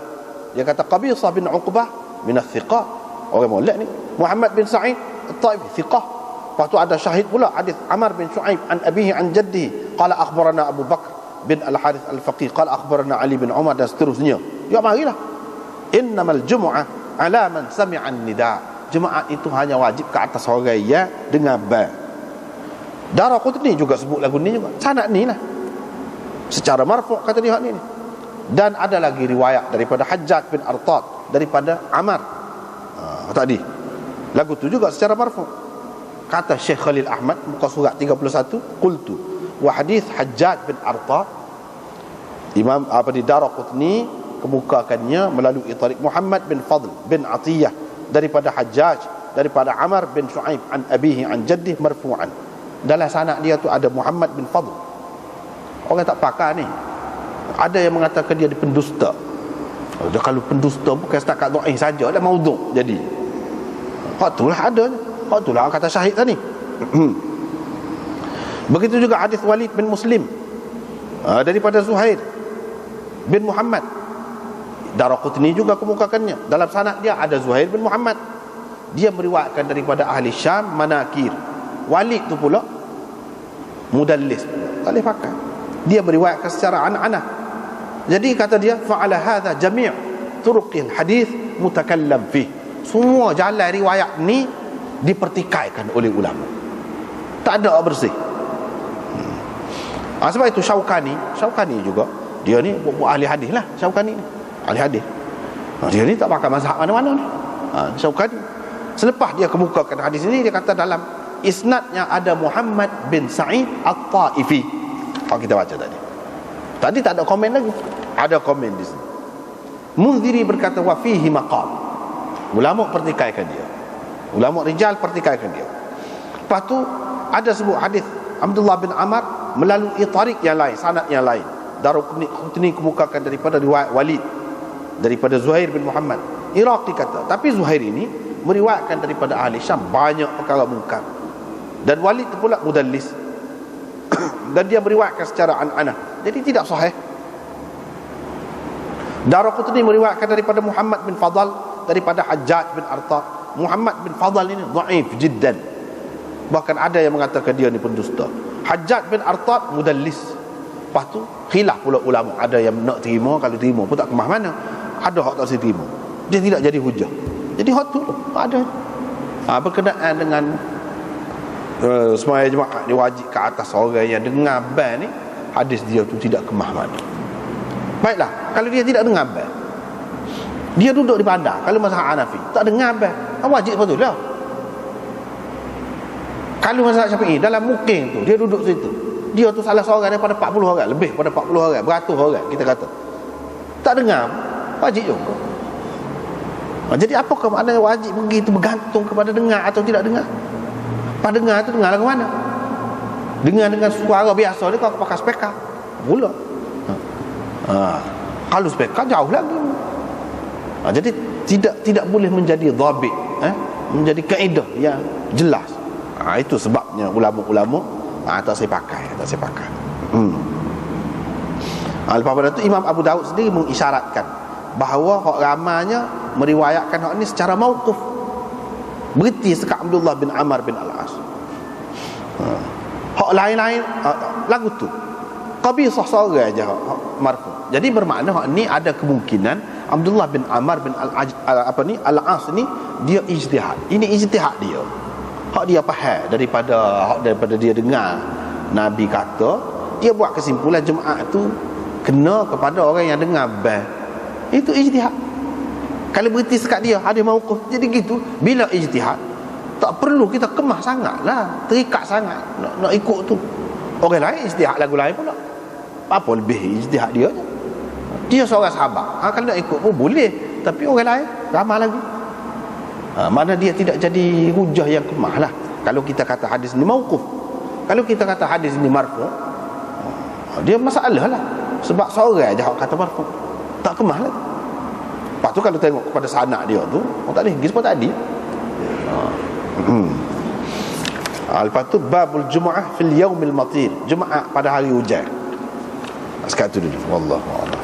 dia kata Qabisah bin Uqbah min al-thiqah, orang molek ni. Muhammad bin Sa'id At-Taifi thiqah. Lepas tu ada syahid pula hadis Amr bin Shu'aib an abihi an jaddihi qala akhbarana Abu Bakr bin Al-Harith Al-Faqih qala akhbarana Ali bin Umar, dan seterusnya. Ya marilah. Innamal jumu'ah ala man sami'a an-nida'. Jemaat itu hanya wajib ke atas orang yang dengar ba. Daraqutni juga sebut lagu ni juga. Sanad ni lah. Secara marfu' kata dia ni. Dan ada lagi riwayat daripada Hajjaj bin Artad daripada Amar. Tadi. Lagu tu juga secara marfu'. Kata Syekh Khalil Ahmad muka surat 31, qultu wa hadis Hajjaj bin Artad Imam di Daraqutni kemukakannya melalui tariq Muhammad bin Fadl bin Atiyah daripada Hajjaj daripada Amr bin Shu'aib an abihi an jaddih marfu'an. Dalam sanad dia tu ada Muhammad bin Fadl. Orang tak pakar ni. Ada yang mengatakan dia pendusta. Kalau pendusta bukan setakat dhaif saja, ada maudhu' jadi. Hak itulah ada. Hak itulah kata syahid tadi. Begitu juga hadis Walid bin Muslim daripada Zuhair bin Muhammad. Daraqutni juga kemukakannya. Dalam sanad dia ada Zuhair bin Muhammad. Dia meriwayatkan daripada ahli Syam manakir. Walid tu pula mudallis, tak boleh pakai. Dia meriwayatkan secara an-anah. Jadi kata dia fa'ala hadha jami' turuqil hadis mutakallam fih. Semua jalan riwayat ni dipertikaikan oleh ulama. Tak ada bersih. Sebab itu Syaukani juga dia ni ahli hadis lah. Syaukani ni ahli hadis. Dia ni tak pakai mazhab mana-mana ni. Syaukani selepas dia kemukakan hadis ini, dia kata dalam isnadnya ada Muhammad bin Sa'id At-Taifi. Kita baca tadi tak ada komen lagi. Ada komen di sini. Munziri berkata wa fihi maqal. Ulama pertikaikan dia. Ulama rijal pertikaikan dia. Lepas tu ada sebut hadis Abdullah bin Amr melalui tariq yang lain, sanad yang lain. Daraqutni kemukakan daripada riwayat Walid daripada Zuhair bin Muhammad. Iraqi kata, tapi Zuhair ini meriwayatkan daripada ahli Syam banyak perkara mungkar. Dan Walid itu pula mudallis. Dan dia meriwayatkan secara an-anah. Jadi tidak sahih. Daraqutni meriwayatkan daripada Muhammad bin Fadl daripada Hajjaj bin Artad. Muhammad bin Fadl ini dhaif jiddan. Bahkan ada yang mengatakan dia ni pendusta. Hajjaj bin Artab mudallis. Lepas tu khilaf pula ulama, ada yang nak terima, kalau terima pun tak kemah mana, ada hak tak terima, dia tidak jadi hujah. Jadi hak tu ada berkenaan dengan semaya jemaah dia wajib ke atas orang yang dengar ban ni, hadis dia tu tidak kemah mana. Baiklah, kalau dia tidak dengar ban, dia duduk di padang, kalau mazhab Hanafi tak dengar ban, wajib betul lah. Kalau mazhab Syafi'i dalam mukim tu, dia duduk situ, dia tu salah seorang daripada 40 orang, lebih pada 40 orang, beratus orang kita kata, tak dengar, wajib juga. Jadi apakah maknanya wajib pergi itu bergantung kepada dengar atau tidak dengar? Pas dengar tu dengar lagu mana? Dengar dengan suara biasa ni, kau pakai speaker pula. Kalau speaker jauh lagi. Jadi tidak boleh menjadi dhabit, menjadi kaedah yang jelas. Itu sebabnya ulama-ulama tak saya pakai. Lepas pada tu Imam Abu Daud sendiri mengisyaratkan bahawa hak ramanya meriwayatkan hak ni secara mauquf, berhenti sekat Abdullah bin Amr bin Al-As. Hak lain-lain lagu tu qabisah seorang aja hak marfu. Jadi bermakna hak ni ada kemungkinan Abdullah bin Amr bin Al-As ni dia ijtihad. Ini ijtihad dia. Hak dia faham daripada dia dengar Nabi kata, dia buat kesimpulan Jumaat tu kena kepada orang yang dengar ban. Itu ijtihad. Kalau berhenti sekat dia ada mauquf. Jadi gitu, bila ijtihad tak perlu kita kemah sangatlah, terikat sangat nak ikut tu. Orang lain ijtihad lagu lain pula, apa lebih ijtihad dia? Dia seorang sahabat, kalau nak ikut pun boleh, tapi orang lain ramai lagi. Mana dia tidak jadi hujah yang kemah lah. Kalau kita kata hadis ni mauquf, kalau kita kata hadis ni marfu, dia masalah lah. Sebab seorang aja kata marfu, tak kemah lah. Lepas tu kalau tengok kepada sanak dia tu, tak boleh pergi seperti tadi. Lepas tu babul Jumu'ah fil yaumil matir, Jumaat pada hari hujan. Sekarang tu dulu. Wallahu a'lam.